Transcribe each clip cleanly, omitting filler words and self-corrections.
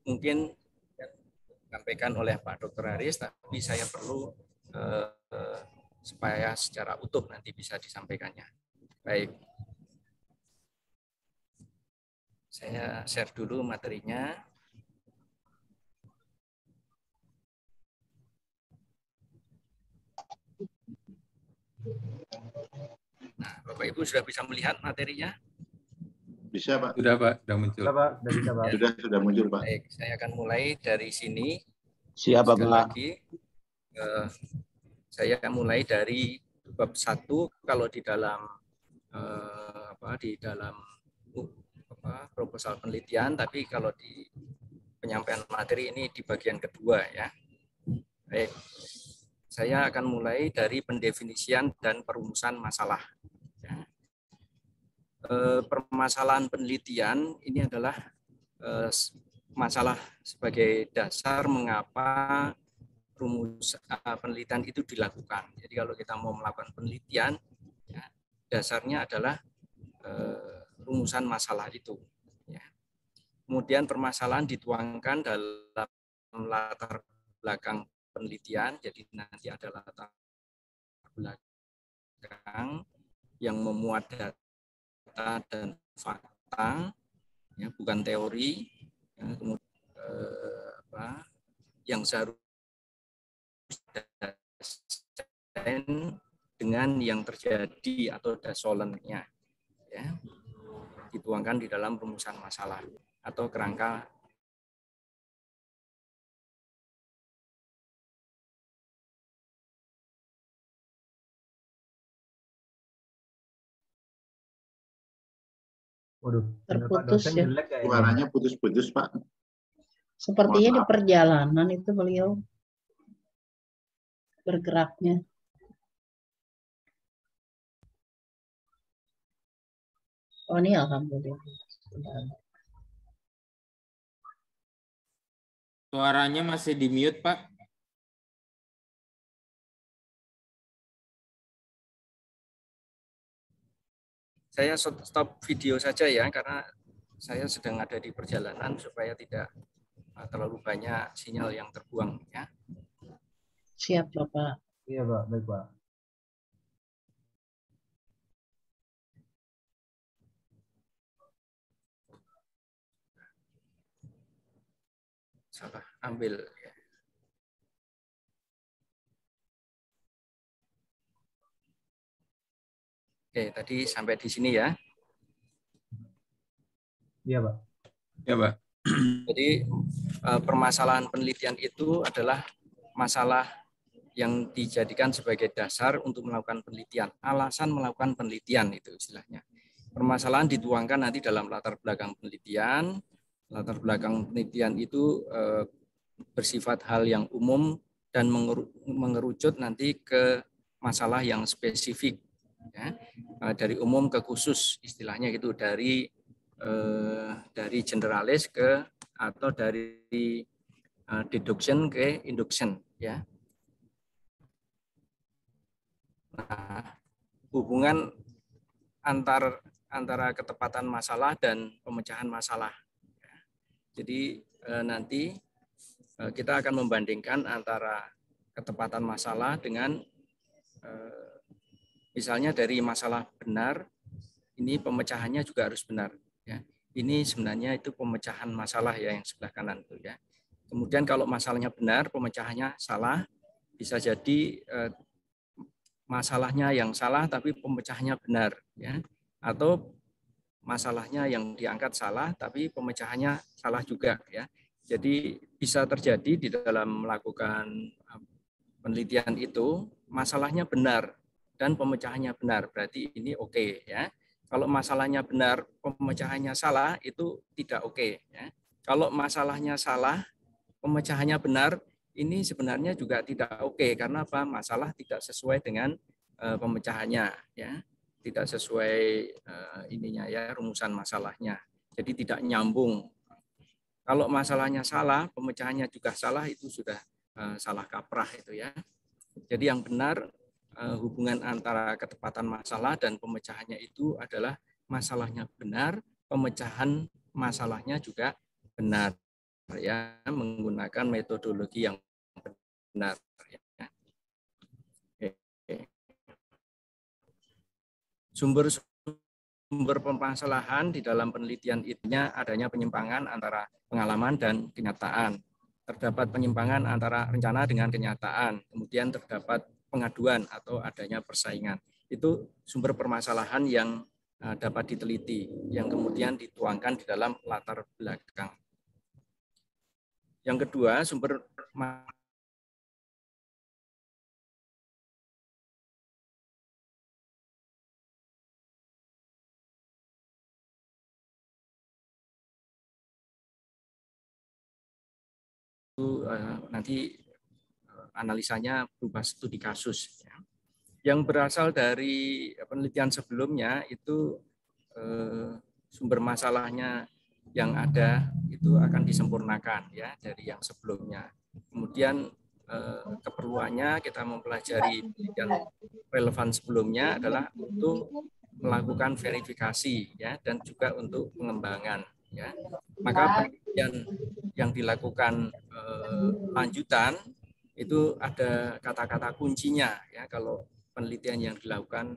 mungkin disampaikan oleh Pak Dr. Haris, tapi saya perlu supaya secara utuh nanti bisa disampaikannya. Baik, saya share dulu materinya. Nah, Bapak Ibu sudah bisa melihat materinya? Bisa, Pak. Sudah, Pak. Sudah muncul. Sudah, Pak. Sudah bisa, Pak. Sudah muncul, Pak. Baik, saya akan mulai dari sini. Siap, Sekali Pak. lagi, saya akan mulai dari bab 1 kalau di dalam proposal penelitian, tapi kalau di penyampaian materi ini di bagian kedua ya. Baik, saya akan mulai dari pendefinisian dan perumusan masalah. Ya. Permasalahan penelitian ini adalah masalah sebagai dasar mengapa rumus penelitian itu dilakukan. Jadi kalau kita mau melakukan penelitian, ya, dasarnya adalah rumusan masalah itu. Ya. Kemudian permasalahan dituangkan dalam latar belakang penelitian, jadi nanti ada latar belakang yang memuat data dan fakta, ya, bukan teori, ya, kemudian yang seharusnya dengan yang terjadi atau dasolennya, ya, dituangkan di dalam rumusan masalah atau kerangka. Waduh, terputus ya. Suaranya putus-putus, Pak. Sepertinya di perjalanan itu beliau bergeraknya. Oh, ini alhamdulillah. Suaranya masih di mute, Pak. Saya stop video saja ya, karena saya sedang ada di perjalanan supaya tidak terlalu banyak sinyal yang terbuang ya. Siap, Bapak. Iya, Pak. Baik, Pak. Salah ambil ya. Oke, tadi sampai di sini ya. Iya, Pak. Ya, Pak. Jadi permasalahan penelitian itu adalah masalah yang dijadikan sebagai dasar untuk melakukan penelitian. Alasan melakukan penelitian itu istilahnya. Permasalahan dituangkan nanti dalam latar belakang penelitian. Latar belakang penelitian itu bersifat hal yang umum dan mengerucut nanti ke masalah yang spesifik. Ya, dari umum ke khusus istilahnya gitu, dari generalis ke atau dari deduction ke induction ya. Nah, hubungan antara ketepatan masalah dan pemecahan masalah. Jadi nanti kita akan membandingkan antara ketepatan masalah dengan misalnya dari masalah benar, ini pemecahannya juga harus benar. Ya. Ini sebenarnya itu pemecahan masalah ya yang sebelah kanan itu ya. Kemudian kalau masalahnya benar, pemecahannya salah, bisa jadi masalahnya yang salah tapi pemecahannya benar ya. Atau masalahnya yang diangkat salah tapi pemecahannya salah juga ya. Jadi bisa terjadi di dalam melakukan penelitian itu masalahnya benar dan pemecahannya benar, berarti ini oke ya. Kalau masalahnya benar, pemecahannya salah, itu tidak oke ya. Kalau masalahnya salah, pemecahannya benar, ini sebenarnya juga tidak oke. Karena apa? Masalah tidak sesuai dengan pemecahannya ya. Tidak sesuai ininya ya, rumusan masalahnya. Jadi tidak nyambung. Kalau masalahnya salah, pemecahannya juga salah, itu sudah salah kaprah itu ya. Jadi yang benar hubungan antara ketepatan masalah dan pemecahannya itu adalah masalahnya benar, pemecahan masalahnya juga benar. ya, menggunakan metodologi yang benar. Ya. Sumber permasalahan di dalam penelitian itunya adanya penyimpangan antara pengalaman dan kenyataan. Terdapat penyimpangan antara rencana dengan kenyataan. Kemudian terdapat pengaduan atau adanya persaingan. Itu sumber permasalahan yang dapat diteliti, yang kemudian dituangkan di dalam latar belakang. Yang kedua, sumber nanti analisanya berupa studi kasus. Yang berasal dari penelitian sebelumnya itu sumber masalahnya yang ada itu akan disempurnakan ya dari yang sebelumnya. Kemudian keperluannya kita mempelajari penelitian relevan sebelumnya adalah untuk melakukan verifikasi ya dan juga untuk pengembangan ya. Maka penelitian yang dilakukan lanjutan itu ada kata-kata kuncinya ya kalau penelitian yang dilakukan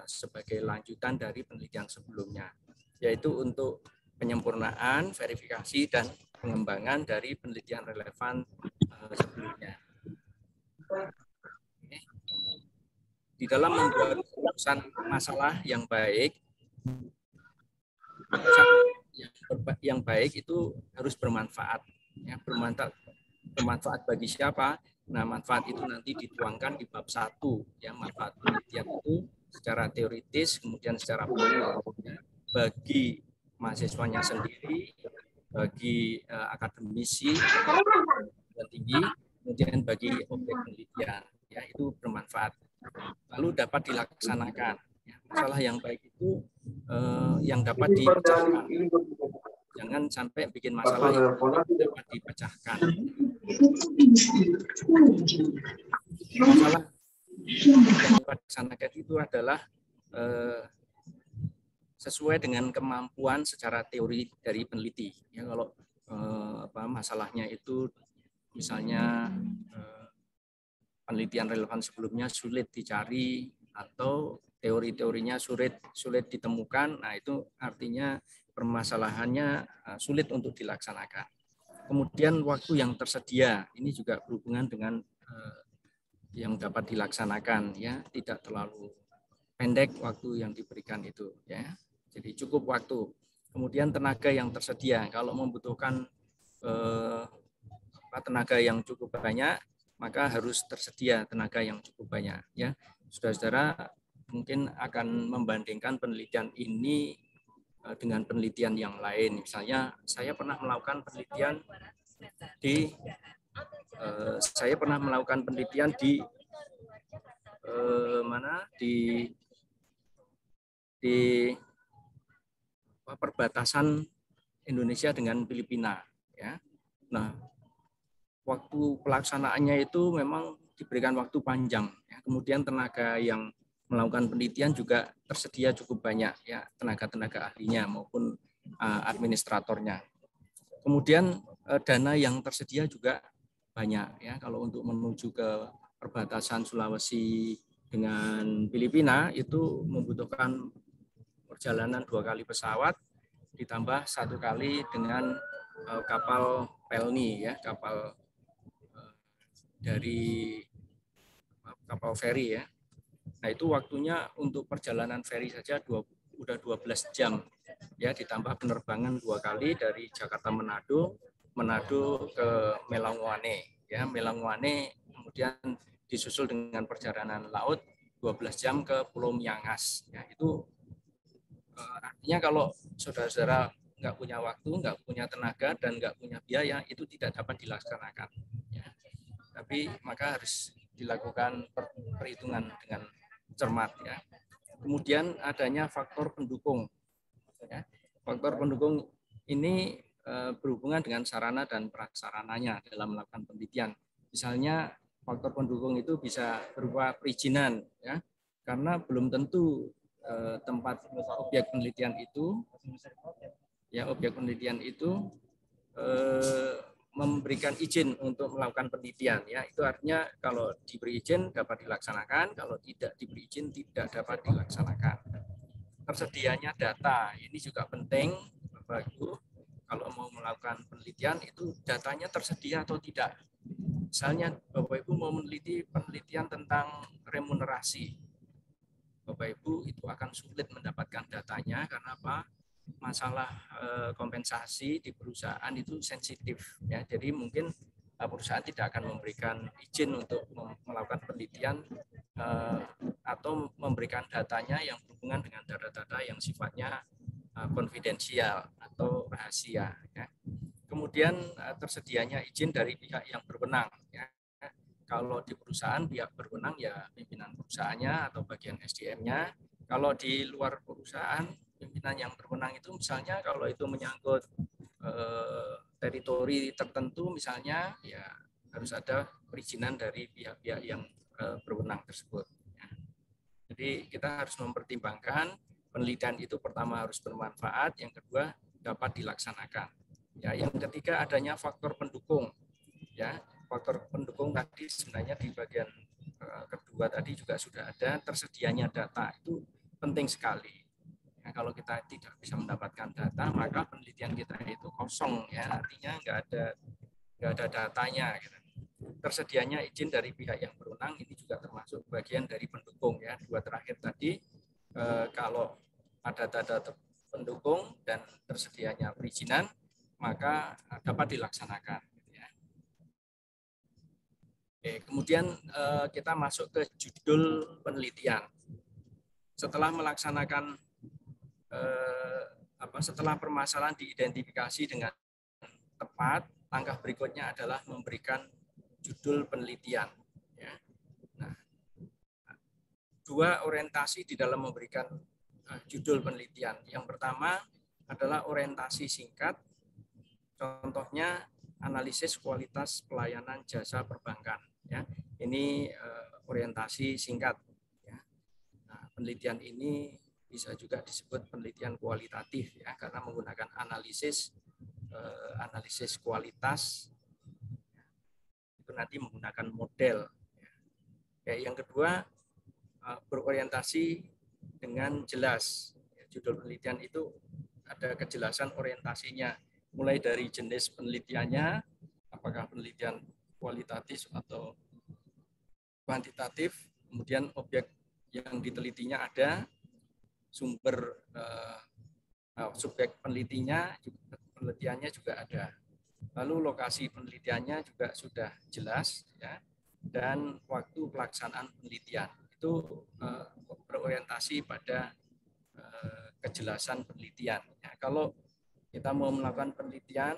sebagai lanjutan dari penelitian sebelumnya, yaitu untuk penyempurnaan, verifikasi, dan pengembangan dari penelitian relevan sebelumnya. Di dalam membuat keputusan masalah yang baik, yang baik itu harus bermanfaat. Ya, bermanfaat bagi siapa? Nah, manfaat itu nanti dituangkan di bab 1. Ya, manfaat penelitian itu secara teoritis, kemudian secara praktik bagi mahasiswanya sendiri, bagi akademisi yang tinggi, kemudian bagi objek penelitian. Ya, itu bermanfaat. Lalu dapat dilaksanakan. Ya, masalah yang baik itu yang dapat dipecahkan. Jangan sampai bikin masalah yang dapat dipecahkan. Masalah yang dilaksanakan itu adalah sesuai dengan kemampuan secara teori dari peneliti. Ya, kalau masalahnya itu misalnya penelitian relevan sebelumnya sulit dicari atau teori-teorinya sulit ditemukan, nah itu artinya permasalahannya sulit untuk dilaksanakan. Kemudian waktu yang tersedia ini juga berhubungan dengan yang dapat dilaksanakan ya, tidak terlalu pendek waktu yang diberikan itu ya. Jadi cukup waktu. Kemudian tenaga yang tersedia, kalau membutuhkan tenaga yang cukup banyak, maka harus tersedia tenaga yang cukup banyak ya. Saudara-saudara mungkin akan membandingkan penelitian ini dengan penelitian yang lain. Misalnya saya pernah melakukan penelitian di di perbatasan Indonesia dengan Filipina ya. Nah, waktu pelaksanaannya itu memang diberikan waktu panjang ya. Kemudian tenaga yang melakukan penelitian juga tersedia cukup banyak ya, tenaga-tenaga ahlinya maupun administratornya. Kemudian dana yang tersedia juga banyak ya. Kalau untuk menuju ke perbatasan Sulawesi dengan Filipina itu membutuhkan perjalanan 2 kali pesawat ditambah 1 kali dengan kapal Pelni ya, kapal dari kapal feri ya. Nah, itu waktunya untuk perjalanan feri saja udah 12 jam ya, ditambah penerbangan 2 kali dari Jakarta Manado ke Melangwane ya, Melangwane kemudian disusul dengan perjalanan laut 12 jam ke Pulau Miangas ya. Itu artinya kalau saudara-saudara nggak punya waktu, nggak punya tenaga dan nggak punya biaya, itu tidak dapat dilaksanakan ya. Tapi maka harus dilakukan perhitungan dengan cermat ya. Kemudian adanya faktor pendukung ya. Faktor pendukung ini berhubungan dengan sarana dan prasarananya dalam melakukan penelitian. Misalnya faktor pendukung itu bisa berupa perizinan ya, karena belum tentu tempat objek penelitian itu memberikan izin untuk melakukan penelitian, ya. Itu artinya kalau diberi izin dapat dilaksanakan, kalau tidak diberi izin tidak dapat dilaksanakan. Tersedianya data ini juga penting, Bapak Ibu. Kalau mau melakukan penelitian itu datanya tersedia atau tidak. Misalnya Bapak Ibu mau meneliti penelitian tentang remunerasi, Bapak Ibu itu akan sulit mendapatkan datanya karena apa? Masalah kompensasi di perusahaan itu sensitif, ya. Jadi mungkin perusahaan tidak akan memberikan izin untuk melakukan penelitian atau memberikan datanya yang berhubungan dengan data-data yang sifatnya konfidensial atau rahasia, ya. Kemudian tersedianya izin dari pihak yang berwenang, ya. Kalau di perusahaan pihak berwenang ya pimpinan perusahaannya atau bagian SDM-nya. Kalau di luar perusahaan pimpinan yang berwenang itu misalnya kalau itu menyangkut teritori tertentu misalnya, ya harus ada perizinan dari pihak-pihak yang berwenang tersebut, ya. Jadi kita harus mempertimbangkan penelitian itu pertama harus bermanfaat, yang kedua dapat dilaksanakan. Ya, yang ketiga adanya faktor pendukung, ya. Faktor pendukung tadi sebenarnya di bagian kedua tadi juga sudah ada, tersedianya data itu penting sekali. Ya, kalau kita tidak bisa mendapatkan data maka penelitian kita itu kosong, ya, artinya nggak ada datanya, gitu. Tersedianya izin dari pihak yang berwenang ini juga termasuk bagian dari pendukung, ya. Dua terakhir tadi kalau ada data pendukung dan tersedianya perizinan maka dapat dilaksanakan. Oke, kemudian kita masuk ke judul penelitian. Setelah melaksanakan setelah permasalahan diidentifikasi dengan tepat, langkah berikutnya adalah memberikan judul penelitian. Ya. Nah, dua orientasi di dalam memberikan judul penelitian. Yang pertama adalah orientasi singkat. Contohnya analisis kualitas pelayanan jasa perbankan, ya. Ini orientasi singkat, ya. Nah, penelitian ini bisa juga disebut penelitian kualitatif, ya, karena menggunakan analisis kualitas, itu nanti menggunakan model, ya. Yang kedua berorientasi dengan jelas, ya. Judul penelitian itu ada kejelasan orientasinya, mulai dari jenis penelitiannya, apakah penelitian kualitatif atau kuantitatif, kemudian objek yang ditelitinya ada, sumber subjek penelitiannya juga ada, lalu lokasi penelitiannya juga sudah jelas, ya, dan waktu pelaksanaan penelitian itu berorientasi pada kejelasan penelitian. Ya, kalau kita mau melakukan penelitian,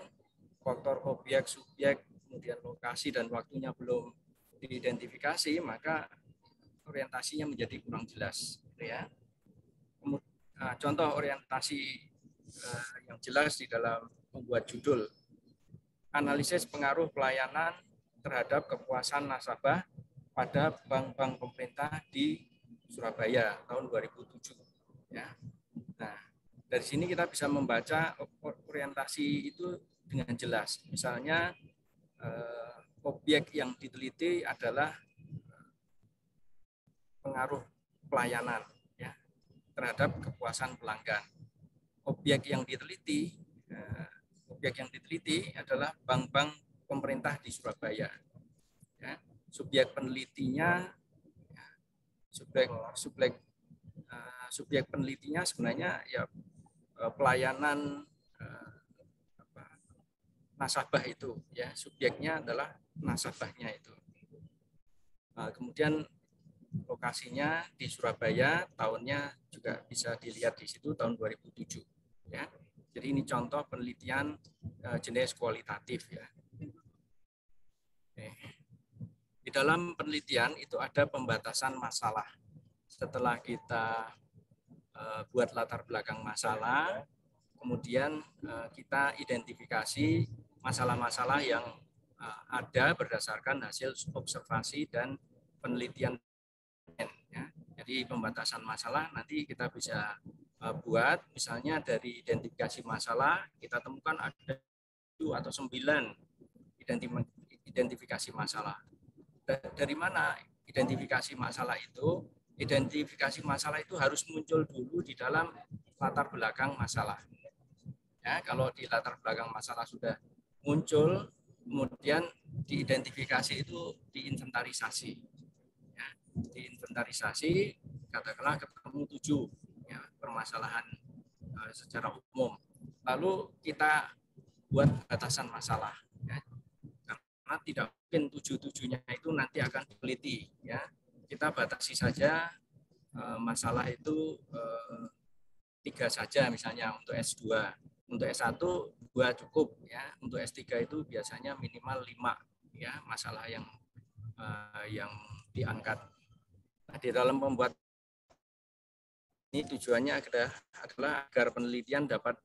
faktor objek, subjek, kemudian lokasi dan waktunya belum diidentifikasi, maka orientasinya menjadi kurang jelas, gitu, ya. Contoh orientasi yang jelas di dalam membuat judul: analisis pengaruh pelayanan terhadap kepuasan nasabah pada bank-bank pemerintah di Surabaya tahun 2007. Ya. Nah, dari sini kita bisa membaca orientasi itu dengan jelas. Misalnya objek yang diteliti adalah pengaruh pelayanan, ya, terhadap kepuasan pelanggan. Objek yang diteliti adalah bank-bank pemerintah di Surabaya. Ya. Subjek penelitinya, subjek penelitinya sebenarnya ya pelayanan nasabah itu, ya, subjeknya adalah nasabahnya itu. Kemudian lokasinya di Surabaya, tahunnya juga bisa dilihat di situ, tahun 2007, ya. Jadi ini contoh penelitian jenis kualitatif, ya. Di dalam penelitian itu ada pembatasan masalah. Setelah kita buat latar belakang masalah, kemudian kita identifikasi masalah-masalah yang ada berdasarkan hasil observasi dan penelitian. Ya. Jadi pembatasan masalah nanti kita bisa buat, misalnya dari identifikasi masalah kita temukan ada 7 atau 9 identifikasi masalah. Dari mana identifikasi masalah itu? Identifikasi masalah itu harus muncul dulu di dalam latar belakang masalah. Ya, kalau di latar belakang masalah sudah muncul, kemudian diidentifikasi itu diinventarisasi. Ya, diinventarisasi, katakanlah ketemu 7 ya, permasalahan secara umum. Lalu kita buat batasan masalah. Ya. Karena tidak mungkin 7-7-nya itu nanti akan diteliti. Ya. Kita batasi saja masalah itu 3 saja misalnya untuk S2. Untuk S1 2 cukup ya. Untuk S3 itu biasanya minimal 5 ya masalah yang diangkat. Nah, di dalam pembuat ini tujuannya adalah agar penelitian dapat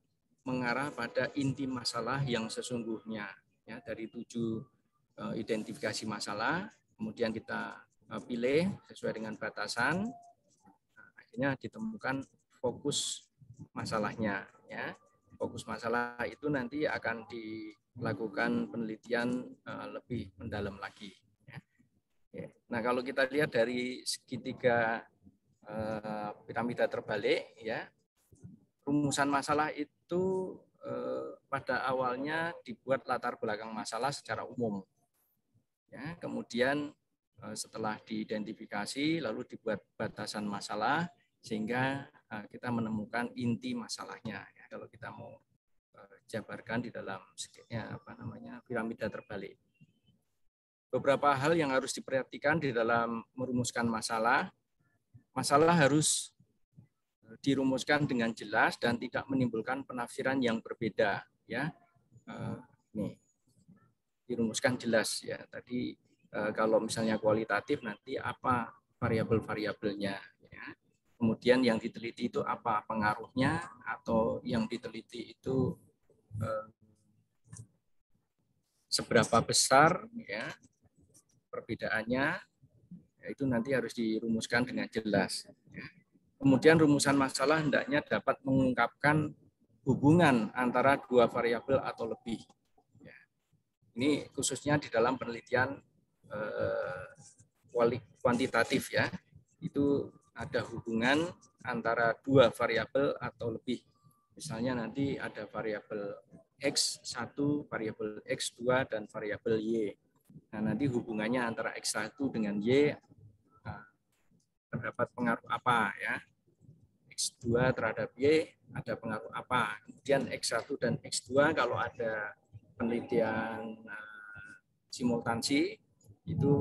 mengarah pada inti masalah yang sesungguhnya ya, dari 7 identifikasi masalah, kemudian kita pilih sesuai dengan batasan, akhirnya ditemukan fokus masalahnya ya. Fokus masalah itu nanti akan dilakukan penelitian lebih mendalam lagi. Ya. Nah, kalau kita lihat dari segitiga piramida terbalik, ya, rumusan masalah itu pada awalnya dibuat latar belakang masalah secara umum. Ya, kemudian setelah diidentifikasi, lalu dibuat batasan masalah sehingga kita menemukan inti masalahnya. Ya, kalau kita mau jabarkan di dalam piramida terbalik. Beberapa hal yang harus diperhatikan di dalam merumuskan masalah. Masalah harus dirumuskan dengan jelas dan tidak menimbulkan penafsiran yang berbeda. Ya, nih dirumuskan jelas ya. Tadi kalau misalnya kualitatif nanti apa variabel-variabelnya. Ya. Kemudian yang diteliti itu apa pengaruhnya, atau yang diteliti itu seberapa besar ya perbedaannya, ya, itu nanti harus dirumuskan dengan jelas. Ya. Kemudian rumusan masalah hendaknya dapat mengungkapkan hubungan antara 2 variabel atau lebih. Ya. Ini khususnya di dalam penelitian kuantitatif ya. Itu ada hubungan antara 2 variabel atau lebih. Misalnya nanti ada variabel X1, variabel X2, dan variabel Y. Nah, nanti hubungannya antara X1 dengan Y terdapat pengaruh apa ya. X2 terhadap Y ada pengaruh apa. Kemudian X1 dan X2 kalau ada penelitian simultansi itu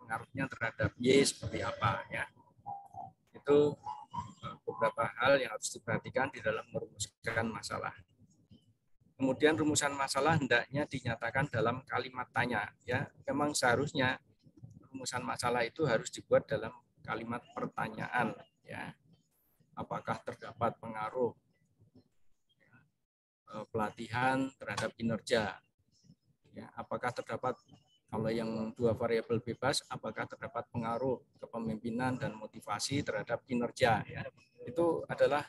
pengaruhnya terhadap Y seperti apa ya. Itu beberapa hal yang harus diperhatikan di dalam merumuskan masalah. Kemudian rumusan masalah hendaknya dinyatakan dalam kalimat tanya ya. Memang seharusnya rumusan masalah itu harus dibuat dalam kalimat pertanyaan ya. Apakah terdapat pengaruh pelatihan terhadap kinerja? Ya, apakah terdapat, kalau yang 2 variabel bebas, apakah terdapat pengaruh kepemimpinan dan motivasi terhadap kinerja? Ya, itu adalah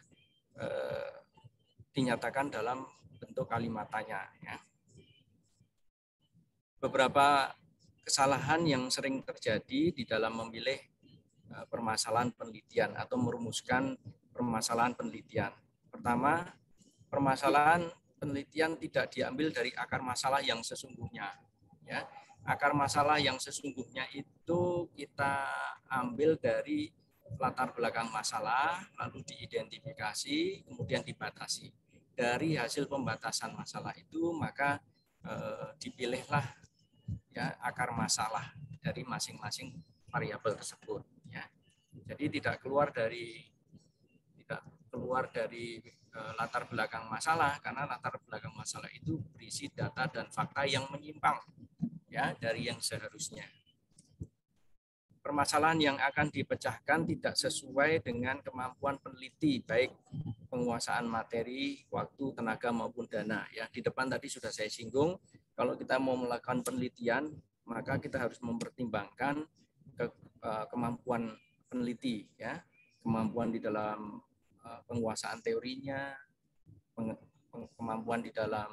dinyatakan dalam bentuk kalimat tanya. Ya. Beberapa kesalahan yang sering terjadi di dalam memilih permasalahan penelitian atau merumuskan permasalahan penelitian. Pertama, permasalahan penelitian tidak diambil dari akar masalah yang sesungguhnya. Ya, akar masalah yang sesungguhnya itu kita ambil dari latar belakang masalah, lalu diidentifikasi, kemudian dibatasi. Dari hasil pembatasan masalah itu, maka dipilihlah ya akar masalah dari masing-masing variabel tersebut. Ya. Jadi tidak keluar dari latar belakang masalah, karena latar belakang masalah itu berisi data dan fakta yang menyimpang ya dari yang seharusnya. Permasalahan yang akan dipecahkan tidak sesuai dengan kemampuan peneliti, baik penguasaan materi, waktu, tenaga maupun dana. Ya, di depan tadi sudah saya singgung, kalau kita mau melakukan penelitian, maka kita harus mempertimbangkan kemampuan peneliti, ya, kemampuan di dalam penguasaan teorinya, kemampuan di dalam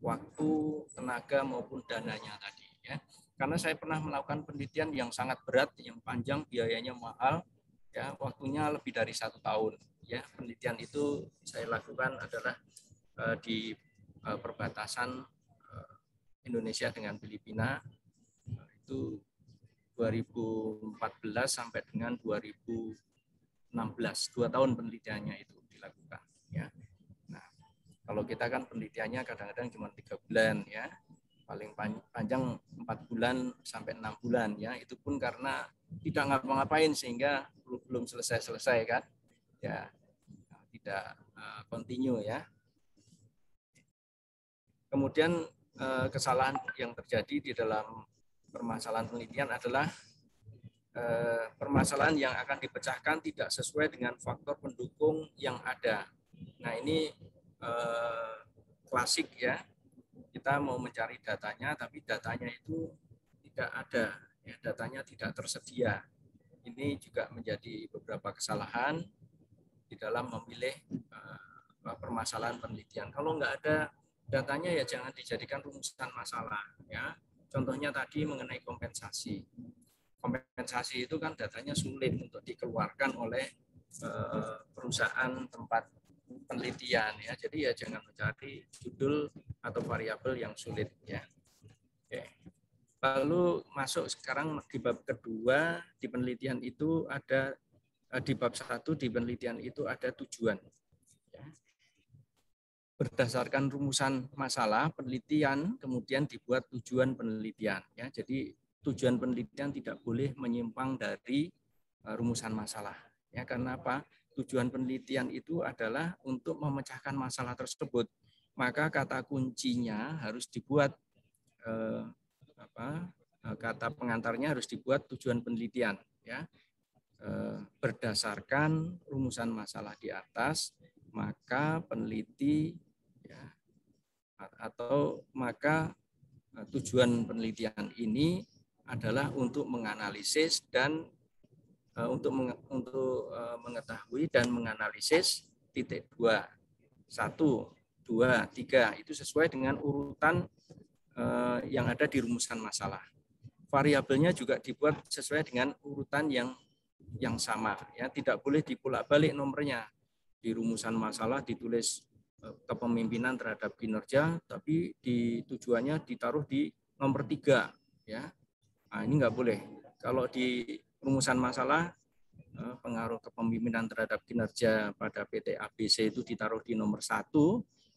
waktu, tenaga maupun dananya tadi ya. Karena saya pernah melakukan penelitian yang sangat berat, yang panjang, biayanya mahal, ya waktunya lebih dari 1 tahun. Ya, penelitian itu saya lakukan adalah di perbatasan Indonesia dengan Filipina, itu 2014 sampai dengan 2016, 2 tahun penelitiannya itu dilakukan. Ya. Nah, kalau kita kan penelitiannya kadang-kadang cuma 3 bulan ya. Paling panjang 4 bulan sampai 6 bulan ya, itu pun karena tidak ngapa-ngapain sehingga belum selesai kan ya, tidak continue ya. Kemudian kesalahan yang terjadi di dalam permasalahan penelitian adalah permasalahan yang akan dipecahkan tidak sesuai dengan faktor pendukung yang ada. Nah ini klasik ya. Kita mau mencari datanya, tapi datanya itu tidak ada, ya, datanya tidak tersedia. Ini juga menjadi beberapa kesalahan di dalam memilih permasalahan penelitian. Kalau nggak ada datanya ya jangan dijadikan rumusan masalah. Ya, contohnya tadi mengenai kompensasi. Kompensasi itu kan datanya sulit untuk dikeluarkan oleh perusahaan tempat penelitian ya, jadi ya jangan mencari judul atau variabel yang sulit ya. Oke. Lalu masuk sekarang di bab kedua, di penelitian itu ada di bab 1 di penelitian itu ada tujuan. Ya. Berdasarkan rumusan masalah penelitian kemudian dibuat tujuan penelitian ya. Jadi tujuan penelitian tidak boleh menyimpang dari rumusan masalah ya. Karena apa? Tujuan penelitian itu adalah untuk memecahkan masalah tersebut. Maka kata kuncinya harus dibuat kata pengantarnya harus dibuat tujuan penelitian ya. Berdasarkan rumusan masalah di atas, maka peneliti ya, atau maka tujuan penelitian ini adalah untuk menganalisis dan untuk mengetahui dan menganalisis titik 2, 1, 2, 3 itu sesuai dengan urutan yang ada di rumusan masalah. Variabelnya juga dibuat sesuai dengan urutan yang sama ya, tidak boleh dipolak-balik nomornya. Di rumusan masalah ditulis kepemimpinan terhadap kinerja, tapi di tujuannya ditaruh di nomor 3 ya. Nah, ini nggak boleh. Kalau di rumusan masalah pengaruh kepemimpinan terhadap kinerja pada PT ABC itu ditaruh di nomor 1,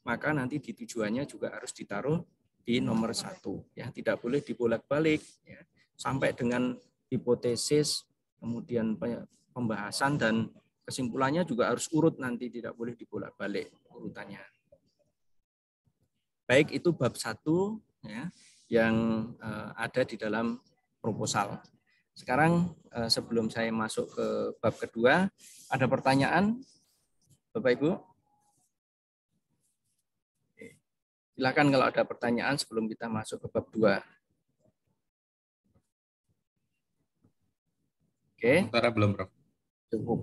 maka nanti di tujuannya juga harus ditaruh di nomor 1 ya, tidak boleh dibolak-balik ya. Sampai dengan hipotesis, kemudian pembahasan dan kesimpulannya juga harus urut nanti, tidak boleh dibolak-balik urutannya. Baik, itu bab 1 ya yang ada di dalam proposal. Sekarang sebelum saya masuk ke bab kedua, ada pertanyaan, Bapak Ibu? Silakan kalau ada pertanyaan sebelum kita masuk ke bab 2. Oke. Sementara belum, Prof.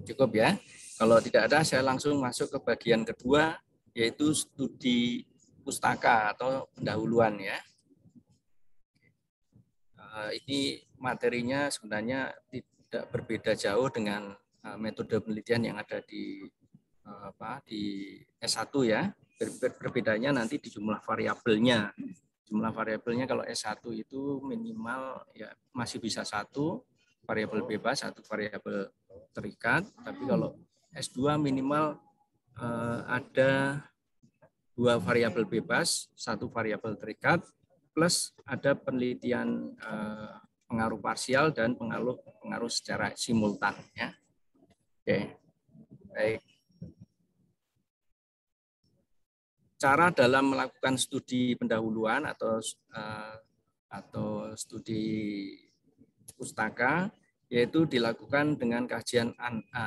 Cukup ya. Kalau tidak ada, saya langsung masuk ke bagian kedua, yaitu studi pustaka atau pendahuluan ya. Ini materinya sebenarnya tidak berbeda jauh dengan metode penelitian yang ada di S1 ya. Berbedanya nanti di jumlah variabelnya. Jumlah variabelnya kalau S1 itu minimal ya masih bisa 1 variabel bebas, 1 variabel terikat. Tapi kalau S2 minimal ada 2 variabel bebas, 1 variabel terikat, plus ada penelitian pengaruh parsial dan pengaruh secara simultan ya. Oke. Baik. Cara dalam melakukan studi pendahuluan atau studi pustaka yaitu dilakukan dengan kajian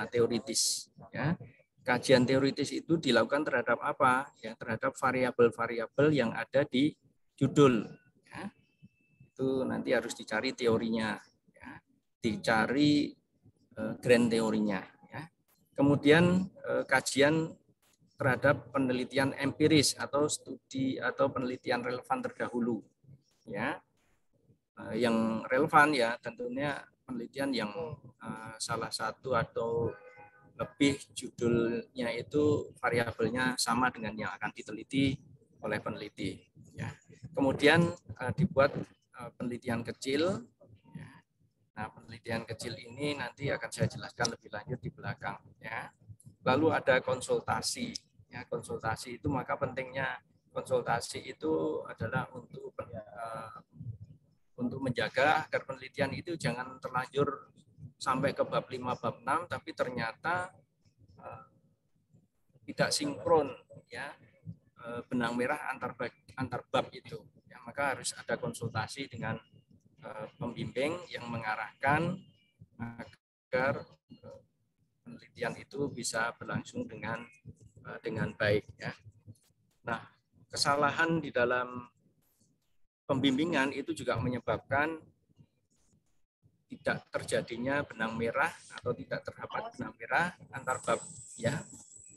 teoritis ya. Kajian teoritis itu dilakukan terhadap apa? Ya, terhadap variabel-variabel yang ada di judul ya. Itu nanti harus dicari teorinya ya. Dicari grand teorinya ya. Kemudian kajian terhadap penelitian empiris atau studi atau penelitian relevan terdahulu. Ya, yang relevan ya tentunya penelitian yang salah satu atau lebih judulnya itu variabelnya sama dengan yang akan diteliti oleh peneliti. Ya. Kemudian dibuat penelitian kecil. Ya. Nah, penelitian kecil ini nanti akan saya jelaskan lebih lanjut di belakang. Ya. Lalu ada konsultasi. Ya, konsultasi itu maka pentingnya konsultasi itu adalah untuk menjaga agar penelitian itu jangan terlanjur sampai ke bab 5, bab 6, tapi ternyata tidak sinkron, ya, benang merah antar bab itu. Ya, maka harus ada konsultasi dengan pembimbing yang mengarahkan agar penelitian itu bisa berlangsung dengan baik. Ya. Nah, kesalahan di dalam pembimbingan itu juga menyebabkan tidak terjadinya benang merah atau tidak terdapat benang merah antar bab, ya.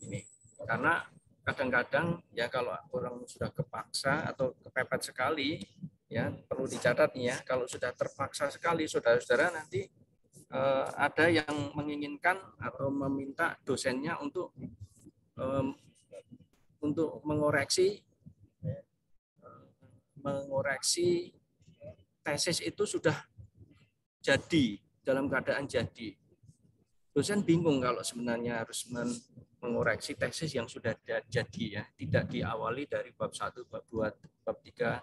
Ini karena kadang-kadang ya kalau orang sudah kepaksa atau kepepet sekali, ya perlu dicatat nih ya, kalau sudah terpaksa sekali saudara-saudara nanti ada yang menginginkan atau meminta dosennya untuk mengoreksi tesis itu sudah jadi, dalam keadaan jadi. Dosen bingung kalau sebenarnya harus mengoreksi tesis yang sudah jadi, ya, tidak diawali dari bab 1, bab 2, bab 3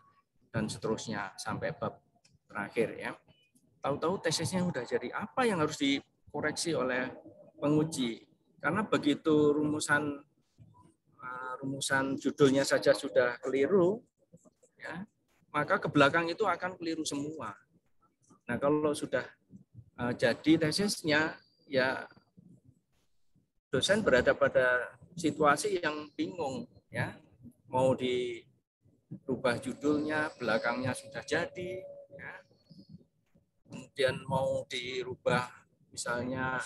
dan seterusnya sampai bab terakhir, ya. Tahu-tahu tesisnya sudah jadi, apa yang harus dikoreksi oleh penguji? Karena begitu rumusan judulnya saja sudah keliru, ya, maka ke belakang itu akan keliru semua. Nah, kalau sudah jadi tesisnya, ya dosen berada pada situasi yang bingung, ya, mau dirubah judulnya, belakangnya sudah jadi, ya. Kemudian mau dirubah misalnya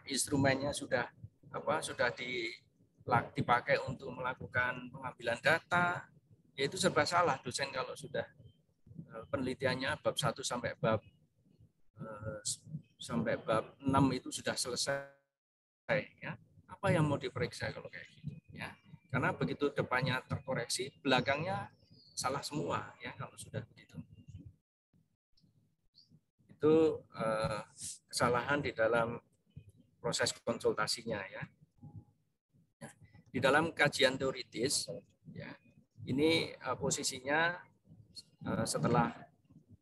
instrumennya sudah dipakai untuk melakukan pengambilan data, yaitu serba salah dosen kalau sudah penelitiannya bab 1 sampai bab 6 itu sudah selesai, ya. Apa yang mau diperiksa kalau kayak gitu, ya. Karena begitu depannya terkoreksi, belakangnya salah semua, ya, kalau sudah begitu. Itu kesalahan di dalam proses konsultasinya, ya. Di dalam kajian teoritis, ya, ini posisinya setelah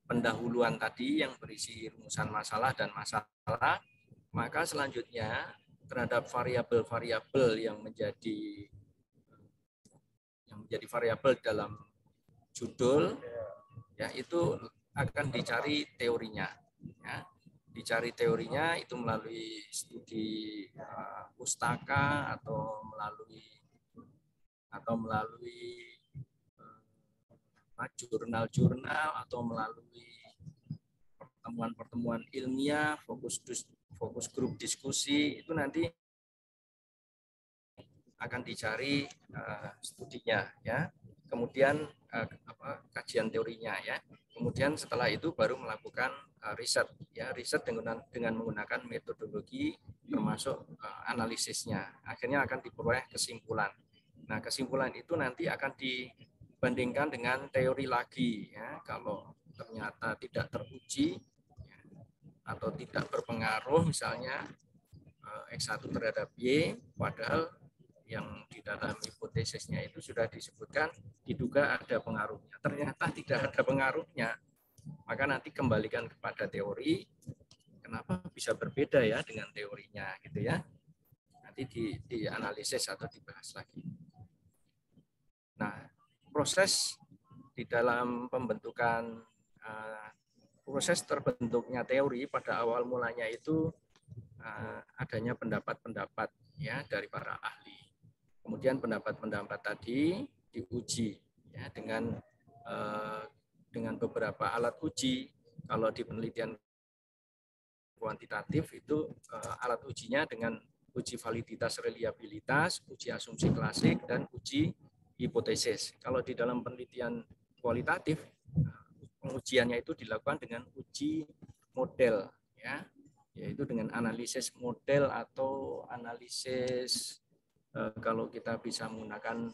pendahuluan tadi yang berisi rumusan masalah dan masalah, maka selanjutnya terhadap variabel-variabel yang menjadi variabel dalam judul, ya, itu akan dicari teorinya, ya. Dicari teorinya itu melalui studi pustaka atau melalui jurnal-jurnal atau melalui pertemuan-pertemuan ilmiah, fokus grup diskusi, itu nanti akan dicari studinya, ya. Kemudian kajian teorinya, ya. Kemudian setelah itu baru melakukan riset, ya, riset dengan menggunakan metodologi termasuk analisisnya. Akhirnya akan diperoleh kesimpulan. Nah, kesimpulan itu nanti akan dibandingkan dengan teori lagi, ya. Kalau ternyata tidak teruji, ya, atau tidak berpengaruh, misalnya X1 terhadap Y, padahal yang di dalam hipotesisnya itu sudah disebutkan diduga ada pengaruhnya, ternyata tidak ada pengaruhnya, maka nanti kembalikan kepada teori, kenapa bisa berbeda ya dengan teorinya, gitu ya. Nanti dianalisis atau dibahas lagi. Nah, proses di dalam pembentukan proses terbentuknya teori pada awal mulanya itu adanya pendapat-pendapat, ya, dari para ahli. Kemudian pendapat-pendapat tadi diuji, ya, dengan beberapa alat uji. Kalau di penelitian kuantitatif itu alat ujinya dengan uji validitas reliabilitas, uji asumsi klasik, dan uji hipotesis. Kalau di dalam penelitian kualitatif, pengujiannya itu dilakukan dengan uji model, ya, yaitu dengan analisis model atau analisis kalau kita bisa menggunakan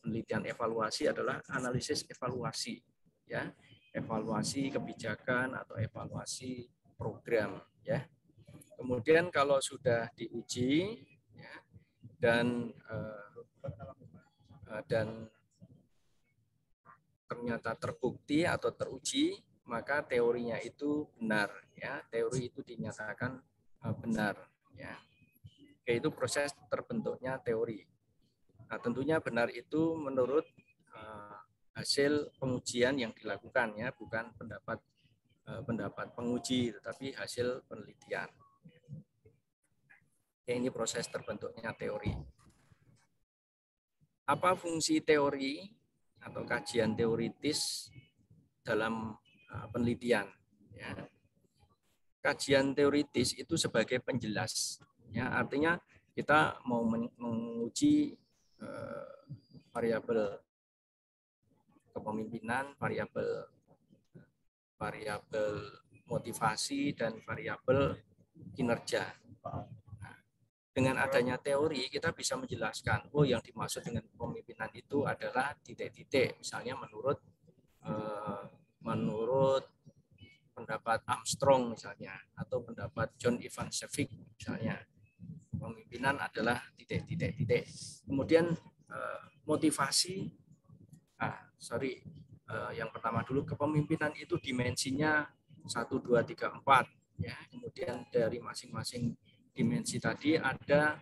penelitian evaluasi adalah analisis evaluasi, ya, evaluasi kebijakan atau evaluasi program, ya. Kemudian kalau sudah diuji, ya, dan ternyata terbukti atau teruji, maka teorinya itu benar, ya, teori itu dinyatakan benar, ya. Yaitu proses terbentuknya teori. Nah, tentunya benar itu menurut hasil pengujian yang dilakukan, ya, bukan pendapat penguji, tetapi hasil penelitian. Ya, ini proses terbentuknya teori. Apa fungsi teori atau kajian teoritis dalam penelitian? Ya. Kajian teoritis itu sebagai penjelas, ya, artinya kita mau menguji variabel kepemimpinan, variabel motivasi, dan variabel kinerja. Dengan adanya teori, kita bisa menjelaskan, oh, yang dimaksud dengan kepemimpinan itu adalah titik-titik. Misalnya menurut pendapat Armstrong misalnya, atau pendapat John Ivancic misalnya, kepemimpinan adalah titik-titik. Kemudian motivasi, yang pertama dulu, kepemimpinan itu dimensinya 1, 2, 3, 4. Ya. Kemudian dari masing-masing dimensi tadi ada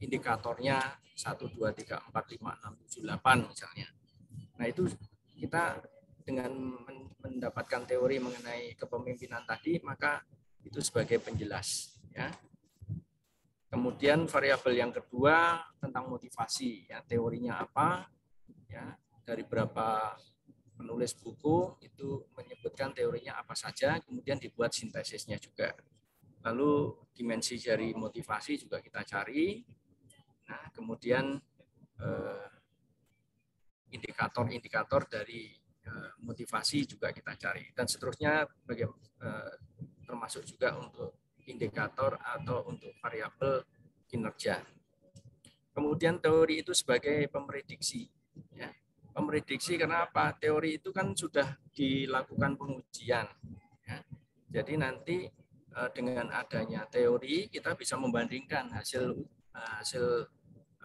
indikatornya 1, 2, 3, 4, 5, 6, 7, 8 misalnya. Nah, itu kita dengan mendapatkan teori mengenai kepemimpinan tadi, maka itu sebagai penjelas, ya. Kemudian variabel yang kedua tentang motivasi, ya, teorinya apa, ya, dari berapa penulis buku itu menyebutkan teorinya apa saja, kemudian dibuat sintesisnya juga. Lalu dimensi dari motivasi juga kita cari. Nah, kemudian indikator-indikator dari motivasi juga kita cari, dan seterusnya, termasuk juga untuk indikator atau untuk variabel kinerja. Kemudian teori itu sebagai pemprediksi, ya. Memprediksi karena apa? Teori itu kan sudah dilakukan pengujian, ya. Jadi nanti dengan adanya teori kita bisa membandingkan hasil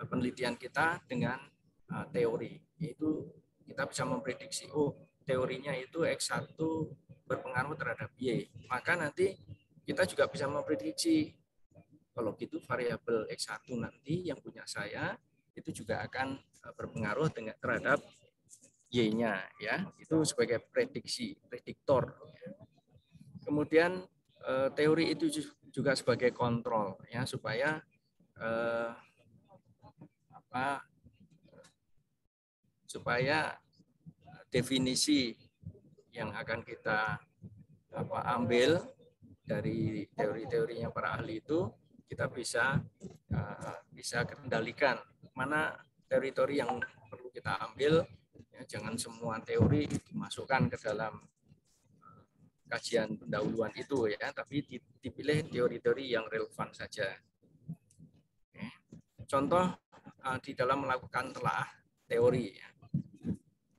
penelitian kita dengan teori. Itu kita bisa memprediksi, oh, teorinya itu X1 berpengaruh terhadap Y. Maka nanti kita juga bisa memprediksi, kalau gitu variabel X1 nanti yang punya saya itu juga akan berpengaruh terhadap Y-nya, ya. Itu sebagai prediksi, prediktor. Kemudian teori itu juga sebagai kontrol, ya, supaya definisi yang akan kita ambil dari teori-teorinya para ahli itu kita bisa kendalikan mana teori-teori yang perlu kita ambil, ya. Jangan semua teori dimasukkan ke dalam kajian pendahuluan itu, ya, tapi dipilih teori-teori yang relevan saja. Contoh di dalam melakukan telaah teori, ya.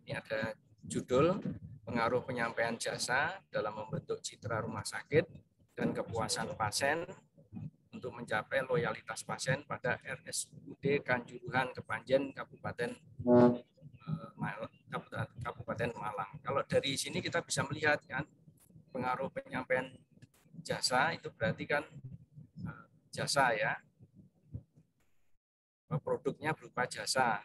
Ini ada judul pengaruh penyampaian jasa dalam membentuk citra rumah sakit dan kepuasan pasien untuk mencapai loyalitas pasien pada RSUD Kanjuruhan Kepanjen Kabupaten Malang. Kalau dari sini kita bisa melihat, kan, pengaruh penyampaian jasa itu berarti kan jasa, ya, produknya berupa jasa.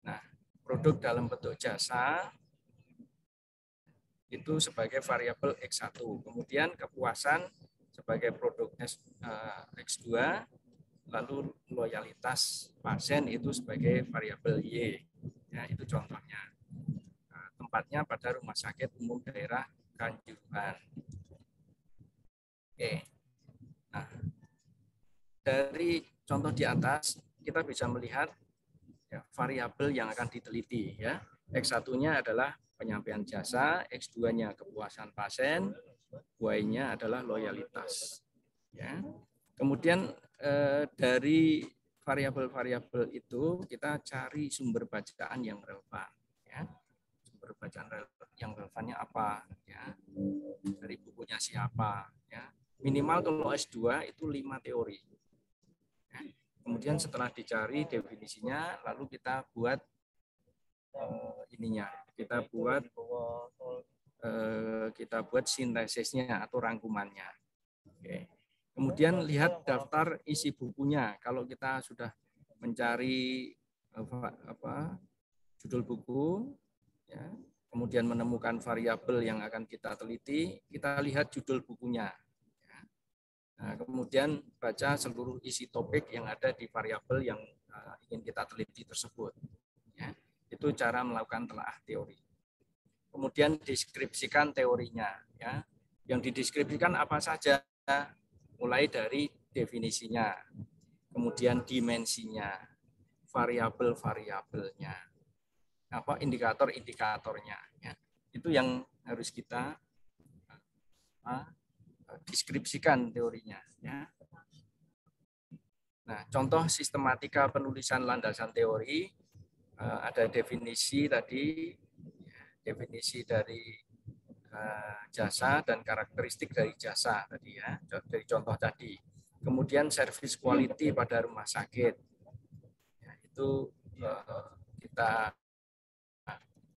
Nah, produk dalam bentuk jasa itu sebagai variabel X1. Kemudian kepuasan sebagai produk X2, lalu loyalitas pasien itu sebagai variabel Y. Ya, itu contohnya. Tempatnya pada Rumah Sakit Umum Daerah Kanjuruhan. Oke. Nah, dari contoh di atas kita bisa melihat ya, variabel yang akan diteliti ya. X1-nya adalah penyampaian jasa, X2-nya kepuasan pasien, Y-nya adalah loyalitas. Ya. Kemudian dari variabel-variabel itu kita cari sumber bacaan yang relevan. Ya. Sumber bacaan yang relevannya apa? Ya. Dari bukunya siapa? Ya. Minimal kalau S2 itu 5 teori. Ya. Kemudian setelah dicari definisinya, lalu kita buat kita buat sintesisnya atau rangkumannya. Oke. Kemudian lihat daftar isi bukunya. Kalau kita sudah mencari judul buku, ya, kemudian menemukan variabel yang akan kita teliti, kita lihat judul bukunya. Nah, kemudian baca seluruh isi topik yang ada di variabel yang ingin kita teliti tersebut. Ya, itu cara melakukan telaah teori. Kemudian deskripsikan teorinya. Ya. Yang dideskripsikan apa saja, mulai dari definisinya, kemudian dimensinya, variabel-variabelnya, indikator-indikatornya. Ya. Itu yang harus kita deskripsikan teorinya. Ya. Nah, contoh sistematika penulisan landasan teori, ada definisi tadi, definisi dari jasa dan karakteristik dari jasa tadi ya, dari contoh tadi. Kemudian service quality pada rumah sakit, ya, itu kita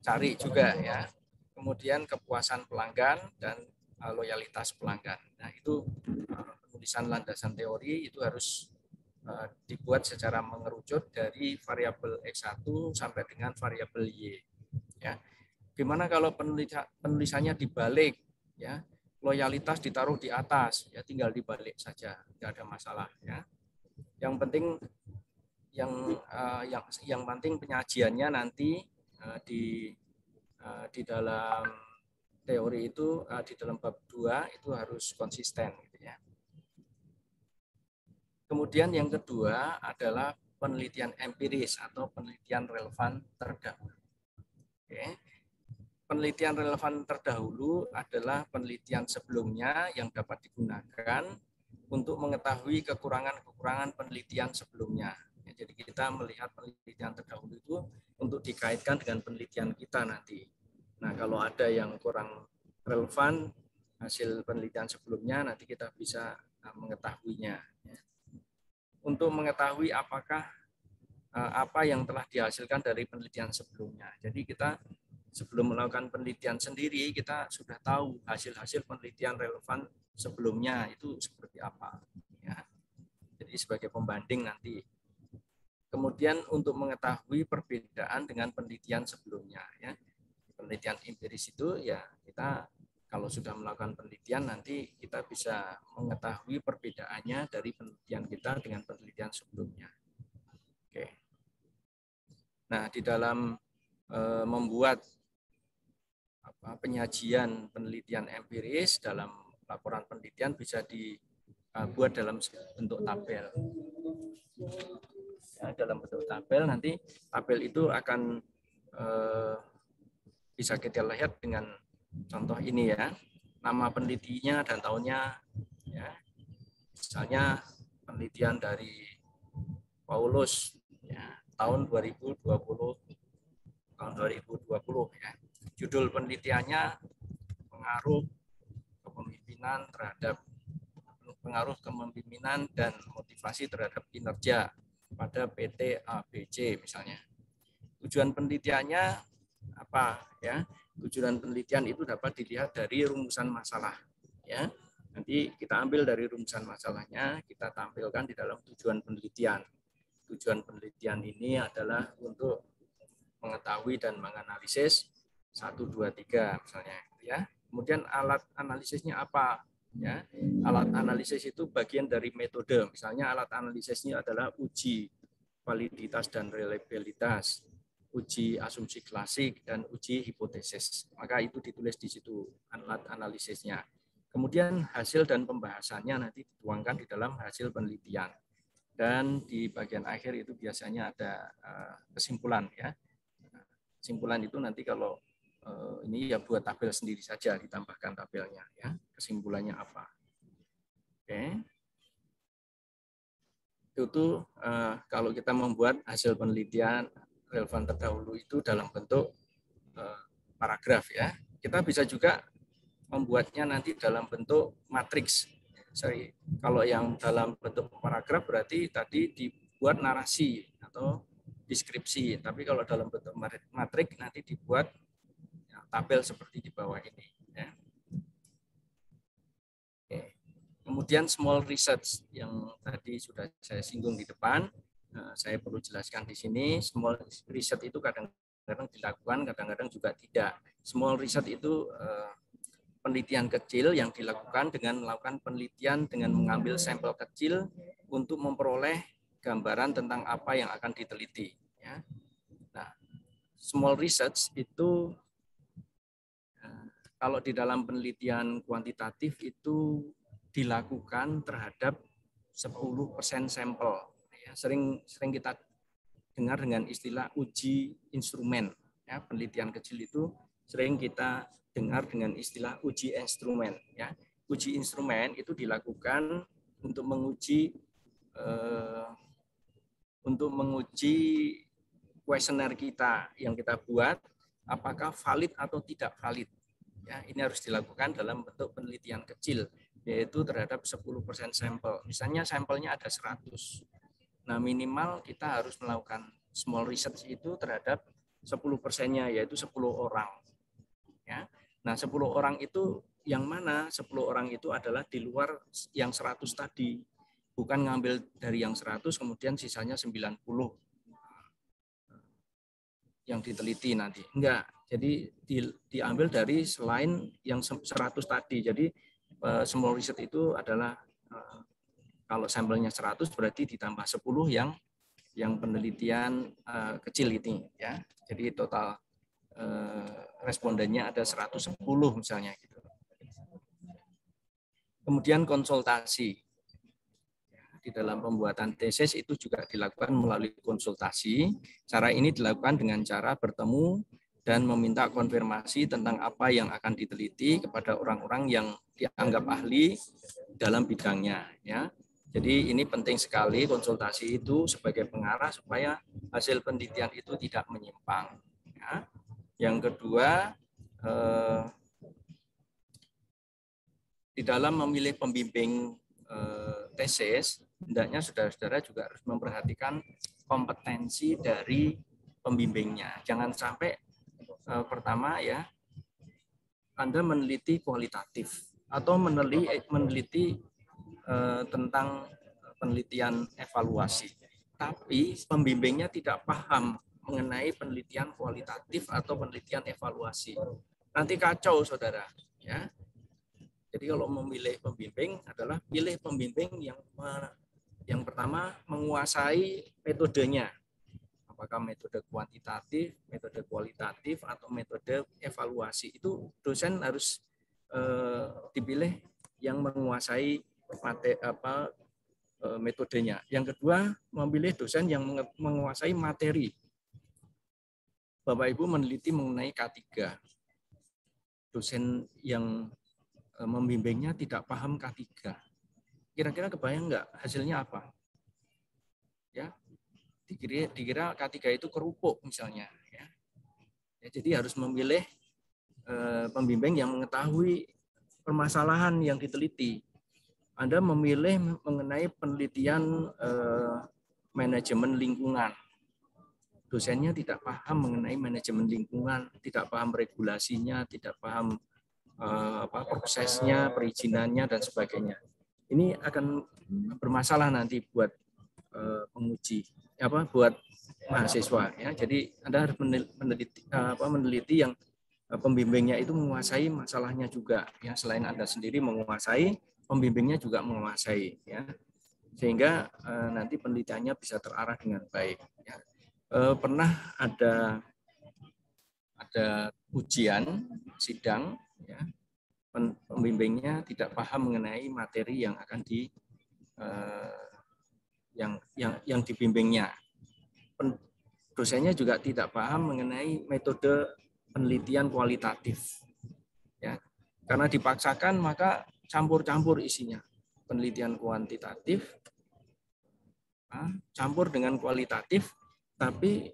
cari juga ya. Kemudian kepuasan pelanggan dan loyalitas pelanggan. Nah, itu penulisan landasan teori itu harus dibuat secara mengerucut dari variabel X1 sampai dengan variabel Y. Ya. Gimana kalau penulisannya dibalik, ya, loyalitas ditaruh di atas, ya tinggal dibalik saja, tidak ada masalah. Ya. Yang penting yang penting penyajiannya nanti di dalam teori itu di dalam bab 2 itu harus konsisten gitu ya. Kemudian yang kedua adalah penelitian empiris atau penelitian relevan terdahulu. Oke. Penelitian relevan terdahulu adalah penelitian sebelumnya yang dapat digunakan untuk mengetahui kekurangan-kekurangan penelitian sebelumnya. Ya, jadi kita melihat penelitian terdahulu itu untuk dikaitkan dengan penelitian kita nanti. Nah, kalau ada yang kurang relevan hasil penelitian sebelumnya, nanti kita bisa mengetahuinya. Untuk mengetahui apakah apa yang telah dihasilkan dari penelitian sebelumnya. Jadi kita sebelum melakukan penelitian sendiri, kita sudah tahu hasil-hasil penelitian relevan sebelumnya itu seperti apa. Ya. Jadi sebagai pembanding nanti. Kemudian untuk mengetahui perbedaan dengan penelitian sebelumnya. Ya. Penelitian empiris itu ya kita kalau sudah melakukan penelitian nanti kita bisa mengetahui perbedaannya dari penelitian kita dengan penelitian sebelumnya. Oke. Nah, di dalam membuat penyajian penelitian empiris dalam laporan penelitian bisa dibuat dalam bentuk tabel. Ya, dalam bentuk tabel nanti tabel itu akan bisa kita lihat dengan contoh ini ya, nama penelitinya dan tahunnya. Ya. Misalnya penelitian dari Paulus ya, tahun 2020 ya. Judul penelitiannya pengaruh kepemimpinan dan motivasi terhadap kinerja pada PT ABC misalnya. Tujuan penelitiannya apa ya? Tujuan penelitian itu dapat dilihat dari rumusan masalah ya. Nanti kita ambil dari rumusan masalahnya, kita tampilkan di dalam tujuan penelitian. Tujuan penelitian ini adalah untuk mengetahui dan menganalisis 1, 2, 3 misalnya ya. Kemudian alat analisisnya apa ya? Alat analisis itu bagian dari metode. Misalnya alat analisisnya adalah uji validitas dan reliabilitas, uji asumsi klasik dan uji hipotesis. Maka itu ditulis di situ alat analisisnya. Kemudian hasil dan pembahasannya nanti dituangkan di dalam hasil penelitian. Dan di bagian akhir itu biasanya ada kesimpulan ya. Kesimpulan itu nanti kalau ini ya buat tabel sendiri saja, ditambahkan tabelnya ya. Kesimpulannya apa? Oke. Itu kalau kita membuat hasil penelitian relevan terdahulu itu dalam bentuk paragraf ya. Kita bisa juga membuatnya nanti dalam bentuk matriks. Sorry, kalau yang dalam bentuk paragraf berarti tadi dibuat narasi atau deskripsi. Tapi kalau dalam bentuk matriks nanti dibuat ya, tabel seperti di bawah ini. Ya. Oke. Kemudian small research yang tadi sudah saya singgung di depan, saya perlu jelaskan di sini. Small research itu kadang-kadang dilakukan, kadang-kadang juga tidak. Small research itu penelitian kecil yang dilakukan dengan melakukan penelitian dengan mengambil sampel kecil untuk memperoleh gambaran tentang apa yang akan diteliti. Ya. Nah, small research itu kalau di dalam penelitian kuantitatif itu dilakukan terhadap 10% sampel. Ya, sering kita dengar dengan istilah uji instrumen. Ya, penelitian kecil itu sering kita dengar dengan istilah uji instrumen. Ya, uji instrumen itu dilakukan untuk menguji kuesioner kita yang kita buat apakah valid atau tidak valid. Ya, ini harus dilakukan dalam bentuk penelitian kecil, yaitu terhadap 10% sampel. Misalnya sampelnya ada 100. Nah, minimal kita harus melakukan small research itu terhadap 10%-nya, yaitu 10 orang. Ya. Nah, 10 orang itu yang mana? 10 orang itu adalah di luar yang 100 tadi. Bukan ngambil dari yang 100, kemudian sisanya 90 yang diteliti nanti. Enggak. Jadi diambil dari selain yang 100 tadi. Jadi small research itu adalah kalau sampelnya 100 berarti ditambah 10 yang penelitian kecil ini ya. Jadi total respondennya ada 110 misalnya gitu. Kemudian konsultasi. Di dalam pembuatan tesis itu juga dilakukan melalui konsultasi. Cara ini dilakukan dengan cara bertemu dan meminta konfirmasi tentang apa yang akan diteliti kepada orang-orang yang dianggap ahli dalam bidangnya. Ya. Jadi ini penting sekali konsultasi itu sebagai pengarah supaya hasil penelitian itu tidak menyimpang. Ya. Yang kedua, di dalam memilih pembimbing tesis, hendaknya saudara-saudara juga harus memperhatikan kompetensi dari pembimbingnya. Jangan sampai pertama ya, Anda meneliti kualitatif atau meneliti tentang penelitian evaluasi, tapi pembimbingnya tidak paham mengenai penelitian kualitatif atau penelitian evaluasi. Nanti kacau, saudara. Ya. Jadi kalau memilih pembimbing adalah pilih pembimbing yang pertama menguasai metodenya. Apakah metode kuantitatif, metode kualitatif, atau metode evaluasi. Itu dosen harus dipilih yang menguasai metodenya. Yang kedua, memilih dosen yang menguasai materi. Bapak Ibu meneliti mengenai K3. Dosen yang membimbingnya tidak paham K3. Kira-kira kebayang nggak hasilnya apa? Ya, dikira K3 itu kerupuk misalnya. Ya, jadi harus memilih pembimbing yang mengetahui permasalahan yang diteliti. Anda memilih mengenai penelitian manajemen lingkungan. Dosennya tidak paham mengenai manajemen lingkungan, tidak paham regulasinya, tidak paham prosesnya, perizinannya, dan sebagainya. Ini akan bermasalah nanti buat penguji, buat mahasiswa. Ya. Jadi Anda harus meneliti yang pembimbingnya itu menguasai masalahnya juga. Ya. Selain Anda sendiri menguasai, pembimbingnya juga menguasai. Ya. Sehingga nanti penelitiannya bisa terarah dengan baik. Ya. Pernah ada ujian sidang. Ya, pembimbingnya tidak paham mengenai materi yang akan yang dibimbingnya. Dosennya juga tidak paham mengenai metode penelitian kualitatif. Ya, karena dipaksakan maka campur-campur isinya. Penelitian kuantitatif campur dengan kualitatif, tapi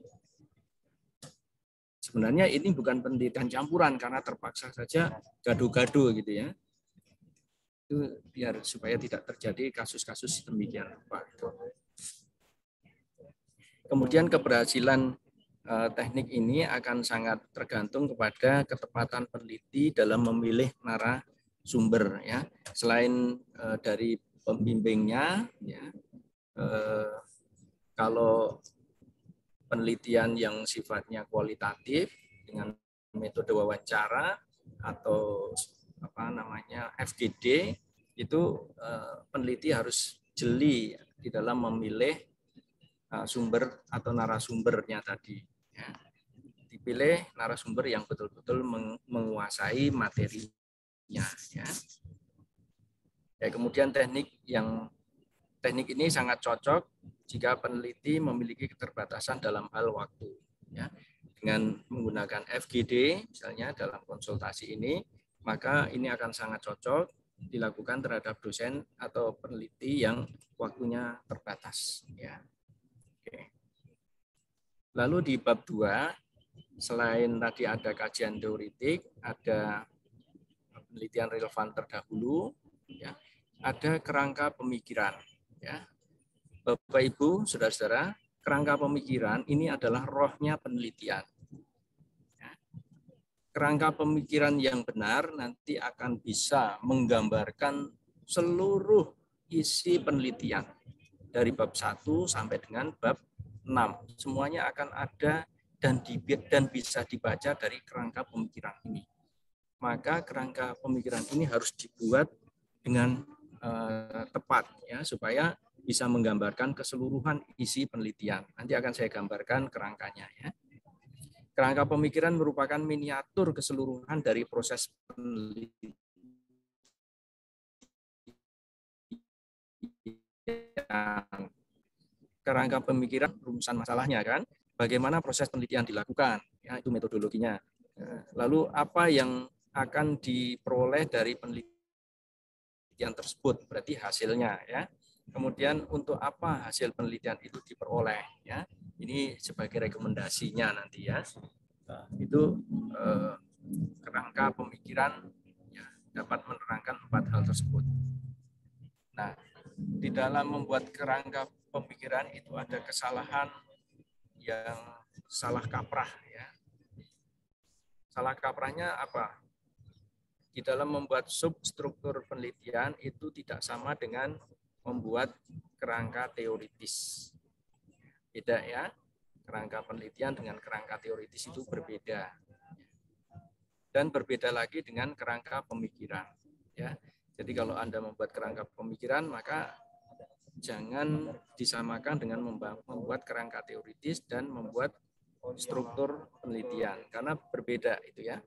sebenarnya ini bukan penelitian campuran karena terpaksa saja gaduh-gaduh gitu ya. Itu biar supaya tidak terjadi kasus-kasus demikian rupa. Kemudian keberhasilan teknik ini akan sangat tergantung kepada ketepatan peneliti dalam memilih narasumber ya. Selain dari pembimbingnya ya, kalau penelitian yang sifatnya kualitatif dengan metode wawancara atau FGD itu peneliti harus jeli di dalam memilih sumber atau narasumbernya tadi. Ya. Dipilih narasumber yang betul-betul menguasai materinya. Ya. Ya, kemudian teknik ini sangat cocok jika peneliti memiliki keterbatasan dalam hal waktu. Ya. Dengan menggunakan FGD, misalnya dalam konsultasi ini, maka ini akan sangat cocok dilakukan terhadap dosen atau peneliti yang waktunya terbatas. Ya. Oke. Lalu di bab 2, selain tadi ada kajian teoritik, ada penelitian relevan terdahulu, ya, ada kerangka pemikiran. Ya. Bapak Ibu, saudara-saudara, kerangka pemikiran ini adalah rohnya penelitian. Ya. Kerangka pemikiran yang benar nanti akan bisa menggambarkan seluruh isi penelitian dari bab 1 sampai dengan bab 6. Semuanya akan ada dan bisa dibaca dari kerangka pemikiran ini. Maka kerangka pemikiran ini harus dibuat dengan tepat ya, supaya bisa menggambarkan keseluruhan isi penelitian. Nanti akan saya gambarkan kerangkanya ya. Kerangka pemikiran merupakan miniatur keseluruhan dari proses penelitian. Kerangka pemikiran rumusan masalahnya kan, bagaimana proses penelitian dilakukan, ya, itu metodologinya. Lalu apa yang akan diperoleh dari penelitian tersebut, berarti hasilnya ya. Kemudian untuk apa hasil penelitian itu diperoleh ya. Ini sebagai rekomendasinya nanti ya. Nah, itu kerangka pemikiran ya, dapat menerangkan 4 hal tersebut. Nah, di dalam membuat kerangka pemikiran itu ada kesalahan yang salah kaprah ya. Salah kaprahnya apa? Di dalam membuat substruktur penelitian itu tidak sama dengan membuat kerangka teoritis. Beda ya. Kerangka penelitian dengan kerangka teoritis itu berbeda. Dan berbeda lagi dengan kerangka pemikiran ya. Jadi kalau Anda membuat kerangka pemikiran maka jangan disamakan dengan membuat kerangka teoritis dan membuat struktur penelitian karena berbeda itu ya.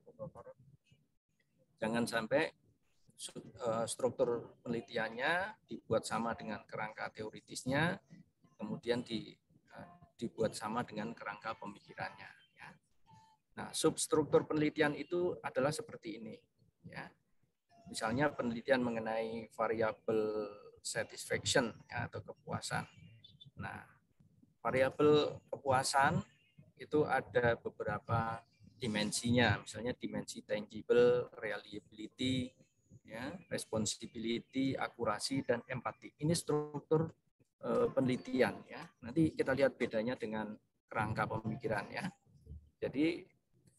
Jangan sampai struktur penelitiannya dibuat sama dengan kerangka teoritisnya, kemudian dibuat sama dengan kerangka pemikirannya. Ya. Nah, substruktur penelitian itu adalah seperti ini. Ya. Misalnya penelitian mengenai variabel satisfaction ya, atau kepuasan. Nah, variabel kepuasan itu ada beberapa dimensinya, misalnya dimensi tangible, reliability, ya, responsibility, akurasi, dan empati. Ini struktur penelitian ya. Nanti kita lihat bedanya dengan kerangka pemikiran ya. Jadi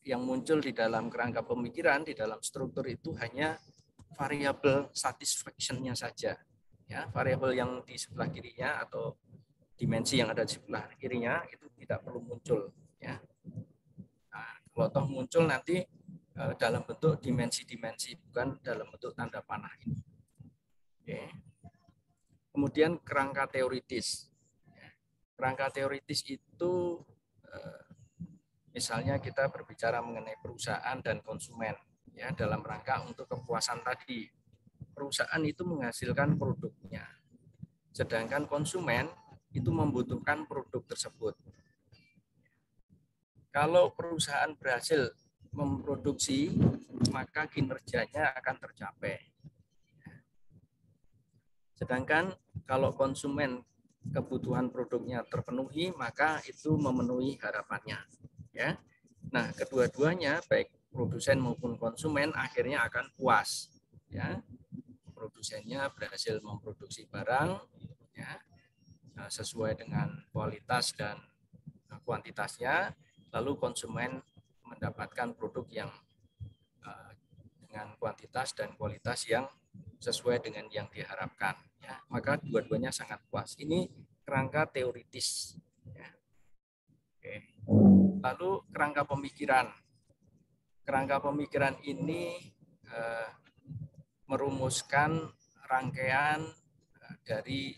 yang muncul di dalam kerangka pemikiran di dalam struktur itu hanya variabel satisfaction-nya saja. Ya, variabel yang di sebelah kirinya atau dimensi yang ada di sebelah kirinya itu tidak perlu muncul ya. Nah, kalau toh muncul nanti dalam bentuk dimensi-dimensi bukan dalam bentuk tanda panah ini. Oke. Kemudian kerangka teoritis. Kerangka teoritis itu misalnya kita berbicara mengenai perusahaan dan konsumen ya, dalam rangka untuk kepuasan tadi. Perusahaan itu menghasilkan produknya, sedangkan konsumen itu membutuhkan produk tersebut. Kalau perusahaan berhasil memproduksi, maka kinerjanya akan tercapai. Sedangkan kalau konsumen kebutuhan produknya terpenuhi, maka itu memenuhi harapannya. Ya, nah kedua-duanya baik produsen maupun konsumen akhirnya akan puas. Ya, produsennya berhasil memproduksi barang, ya, sesuai dengan kualitas dan kuantitasnya, lalu konsumen mendapatkan produk yang dengan kuantitas dan kualitas yang sesuai dengan yang diharapkan. Ya, maka dua-duanya sangat puas. Ini kerangka teoritis. Ya. Oke. Lalu kerangka pemikiran. Kerangka pemikiran ini merumuskan rangkaian dari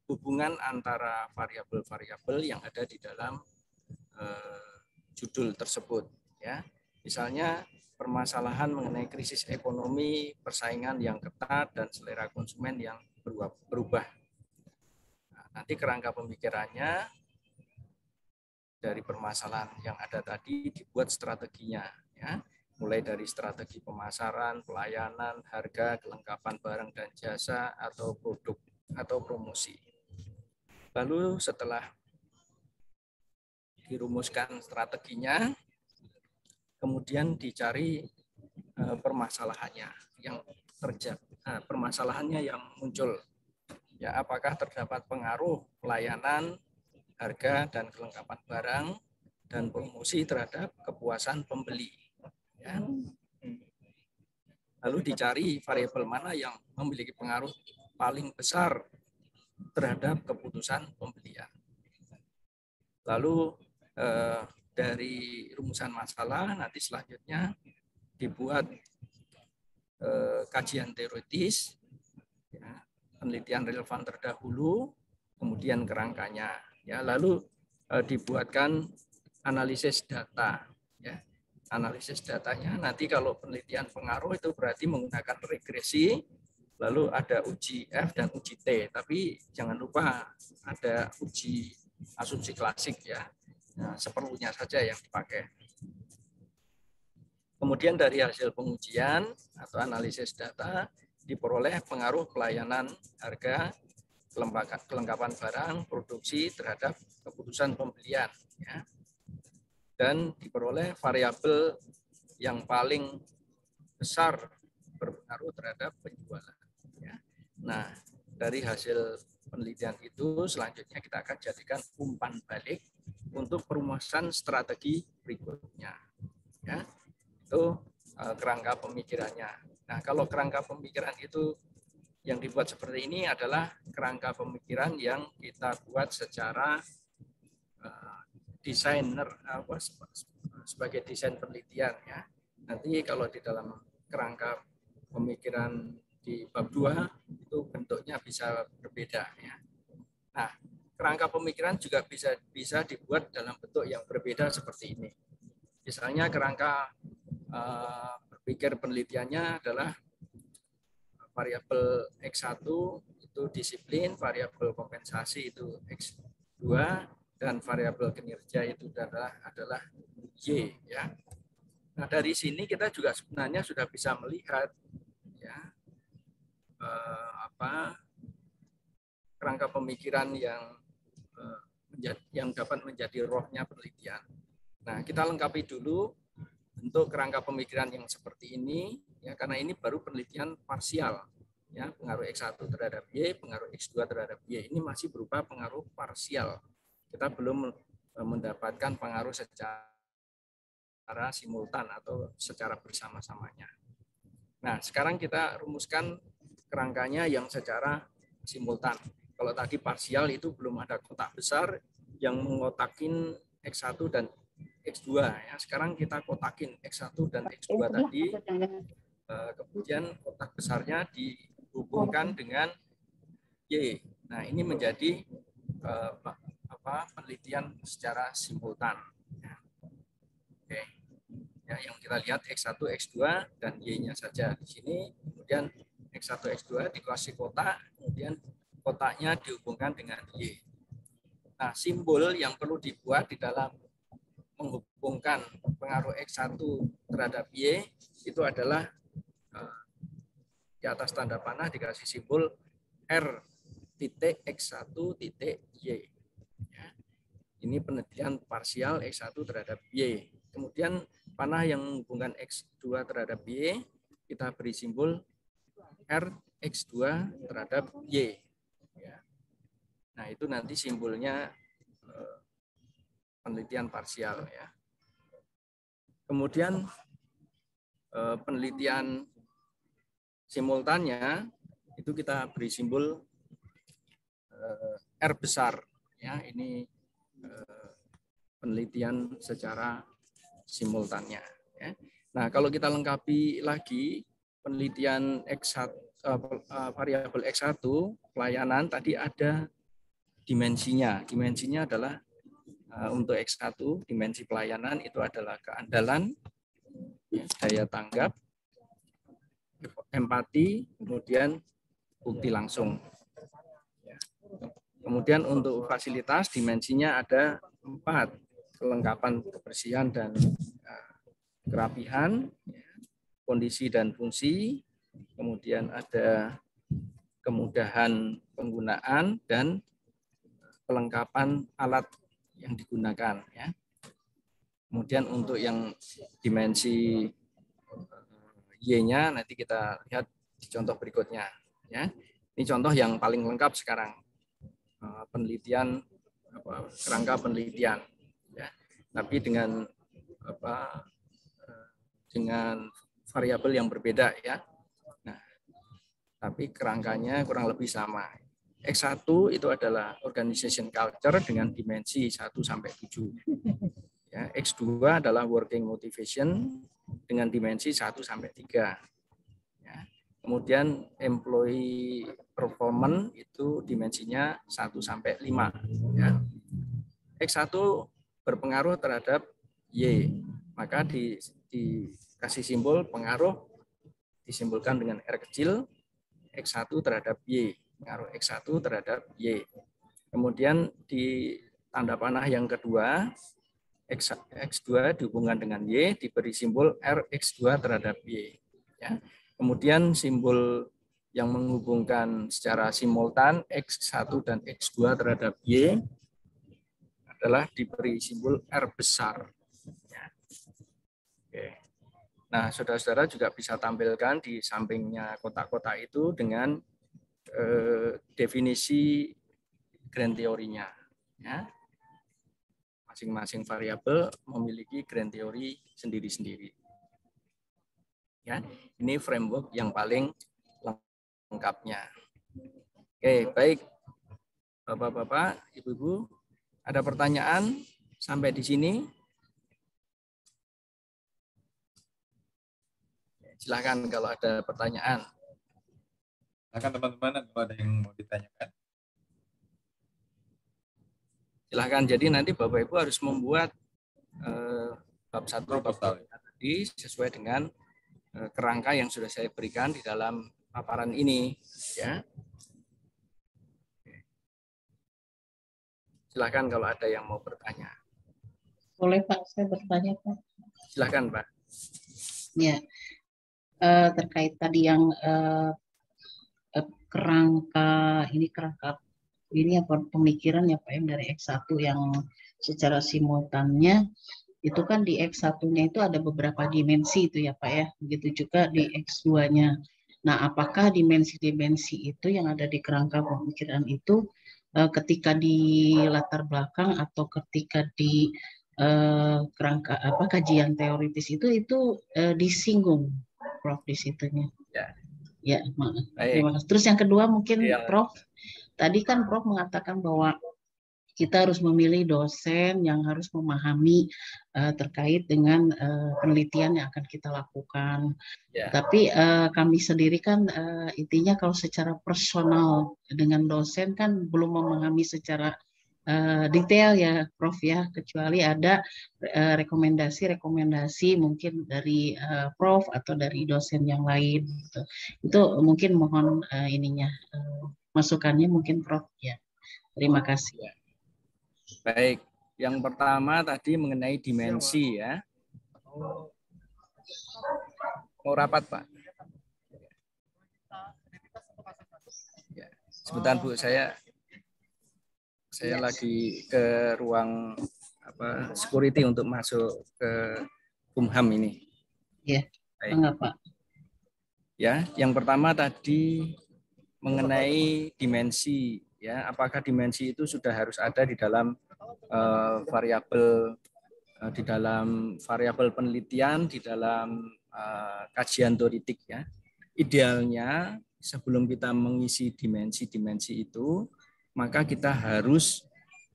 hubungan antara variabel-variabel yang ada di dalam judul tersebut. Ya, misalnya permasalahan mengenai krisis ekonomi, persaingan yang ketat, dan selera konsumen yang berubah. Nah, nanti kerangka pemikirannya dari permasalahan yang ada tadi dibuat strateginya. Ya, mulai dari strategi pemasaran, pelayanan, harga, kelengkapan barang dan jasa, atau produk, atau promosi. Lalu setelah dirumuskan strateginya, kemudian dicari permasalahannya yang terjadi, permasalahannya yang muncul. Ya, apakah terdapat pengaruh pelayanan, harga, dan kelengkapan barang, dan promosi terhadap kepuasan pembeli. Ya. Lalu dicari variabel mana yang memiliki pengaruh paling besar terhadap keputusan pembelian. Lalu dari rumusan masalah nanti selanjutnya dibuat kajian teoritis, ya, penelitian relevan terdahulu, kemudian kerangkanya, ya, lalu dibuatkan analisis data. Ya. Analisis datanya nanti kalau penelitian pengaruh itu berarti menggunakan regresi, lalu ada uji F dan uji T, tapi jangan lupa ada uji asumsi klasik, ya. Nah, seperlunya saja yang dipakai. Kemudian dari hasil pengujian atau analisis data diperoleh pengaruh pelayanan, harga, kelengkapan barang, produksi terhadap keputusan pembelian. Ya. Dan diperoleh variabel yang paling besar berpengaruh terhadap penjualan. Ya. Nah, dari hasil penelitian itu selanjutnya kita akan jadikan umpan balik untuk perumusan strategi berikutnya. Ya. Itu kerangka pemikirannya. Nah, kalau kerangka pemikiran itu yang dibuat seperti ini adalah kerangka pemikiran yang kita buat secara desainer sebagai desain penelitian, ya. Nanti kalau di dalam kerangka pemikiran di bab 2 itu bentuknya bisa berbeda, ya. Nah, kerangka pemikiran juga bisa dibuat dalam bentuk yang berbeda seperti ini. Misalnya kerangka berpikir penelitiannya adalah variabel X1 itu disiplin, variabel kompensasi itu X2, dan variabel kinerja itu adalah Y, ya. Nah, dari sini kita juga sebenarnya sudah bisa melihat, ya, kerangka pemikiran yang dapat menjadi rohnya penelitian. Nah, kita lengkapi dulu bentuk kerangka pemikiran yang seperti ini, ya, karena ini baru penelitian parsial, ya, pengaruh X1 terhadap Y, pengaruh X2 terhadap Y, ini masih berupa pengaruh parsial. Kita belum mendapatkan pengaruh secara simultan atau secara bersama-samanya. Nah, sekarang kita rumuskan kerangkanya yang secara simultan. Kalau tadi parsial itu belum ada kotak besar yang mengotakin X1 dan X2. Ya. Sekarang kita kotakin X1 dan X2 tadi, kemudian kotak besarnya dihubungkan dengan Y. Nah, ini menjadi penelitian secara simultan. Oke. Ya, yang kita lihat X1, X2 dan Y-nya saja di sini. Kemudian X1, X2 dikasih kotak, kemudian kotaknya dihubungkan dengan Y. Nah, simbol yang perlu dibuat di dalam menghubungkan pengaruh X1 terhadap Y itu adalah di atas tanda panah dikasih simbol R titik X1 titik Y. Ya. Ini penelitian parsial X1 terhadap Y. Kemudian panah yang menghubungkan X2 terhadap Y, kita beri simbol R X2 terhadap Y. Ya. Nah, itu nanti simbolnya penelitian parsial. Ya. Kemudian penelitian simultannya itu kita beri simbol R besar. Ya, ini penelitian secara simultannya. Ya. Nah, kalau kita lengkapi lagi penelitian X1, variabel X1 pelayanan tadi ada dimensinya. Dimensinya adalah untuk X1 dimensi pelayanan itu adalah keandalan, daya tanggap, empati, kemudian bukti langsung. Kemudian untuk fasilitas dimensinya ada 4, kelengkapan kebersihan dan kerapihan, kondisi dan fungsi, kemudian ada kemudahan penggunaan dan kelengkapan alat yang digunakan. Ya. Kemudian untuk yang dimensi Y-nya nanti kita lihat di contoh berikutnya. Ya. Ini contoh yang paling lengkap sekarang, penelitian kerangka penelitian. Ya. Tapi dengan dengan variabel yang berbeda ya. Nah, tapi kerangkanya kurang lebih sama. X1 itu adalah organization culture dengan dimensi 1 sampai 7. Ya, X2 adalah working motivation dengan dimensi 1 sampai 3. Ya. Kemudian employee performance itu dimensinya 1 sampai 5. Ya. X1 berpengaruh terhadap Y, maka dikasih simbol pengaruh disimbolkan dengan R kecil, X1 terhadap Y. Pengaruh X1 terhadap Y. Kemudian di tanda panah yang kedua, X2 dihubungkan dengan Y, diberi simbol RX2 terhadap Y. Ya. Kemudian simbol yang menghubungkan secara simultan X1 dan X2 terhadap Y adalah diberi simbol R besar. Ya. Oke. Nah, saudara-saudara juga bisa tampilkan di sampingnya kotak-kotak itu dengan definisi grand teorinya. Ya. Masing-masing variabel memiliki grand teori sendiri-sendiri. Ya, ini framework yang paling lengkapnya. Oke, baik. Bapak-bapak, Ibu-ibu, ada pertanyaan sampai di sini? Silakan kalau ada pertanyaan. Silakan teman-teman, kalau ada yang mau ditanyakan. Silahkan. Jadi nanti Bapak Ibu harus membuat bab 1 bab 2 tadi sesuai dengan kerangka yang sudah saya berikan di dalam paparan ini. Ya. Silahkan kalau ada yang mau bertanya. Boleh Pak, saya bertanya Pak. Silahkan Pak. Ya, terkait tadi yang kerangka ini apa pemikiran ya Pak yang dari X1 yang secara simultannya itu kan di X1-nya itu ada beberapa dimensi itu ya Pak ya, begitu juga di X2-nya. Nah, apakah dimensi-dimensi itu yang ada di kerangka pemikiran itu ketika di latar belakang atau ketika di kerangka kajian teoritis itu disinggung Prof di situnya? Ya, terima kasih. Terus yang kedua mungkin Prof, tadi kan Prof mengatakan bahwa kita harus memilih dosen yang harus memahami terkait dengan penelitian yang akan kita lakukan. Ya. Tapi kami sendiri kan intinya kalau secara personal dengan dosen kan belum memahami secara detail ya Prof ya, kecuali ada rekomendasi mungkin dari Prof atau dari dosen yang lain gitu. Itu mungkin mohon masukannya mungkin Prof ya. Terima kasih. Baik, yang pertama tadi mengenai dimensi ya. Mau rapat Pak? Ya, sebentar Bu, saya lagi ke ruang security untuk masuk ke Kumham ini. Ya, enggak Pak. Ya, yang pertama tadi mengenai dimensi ya, apakah dimensi itu sudah harus ada di dalam variabel penelitian, di dalam kajian teoritik ya. Idealnya sebelum kita mengisi dimensi-dimensi itu, maka kita harus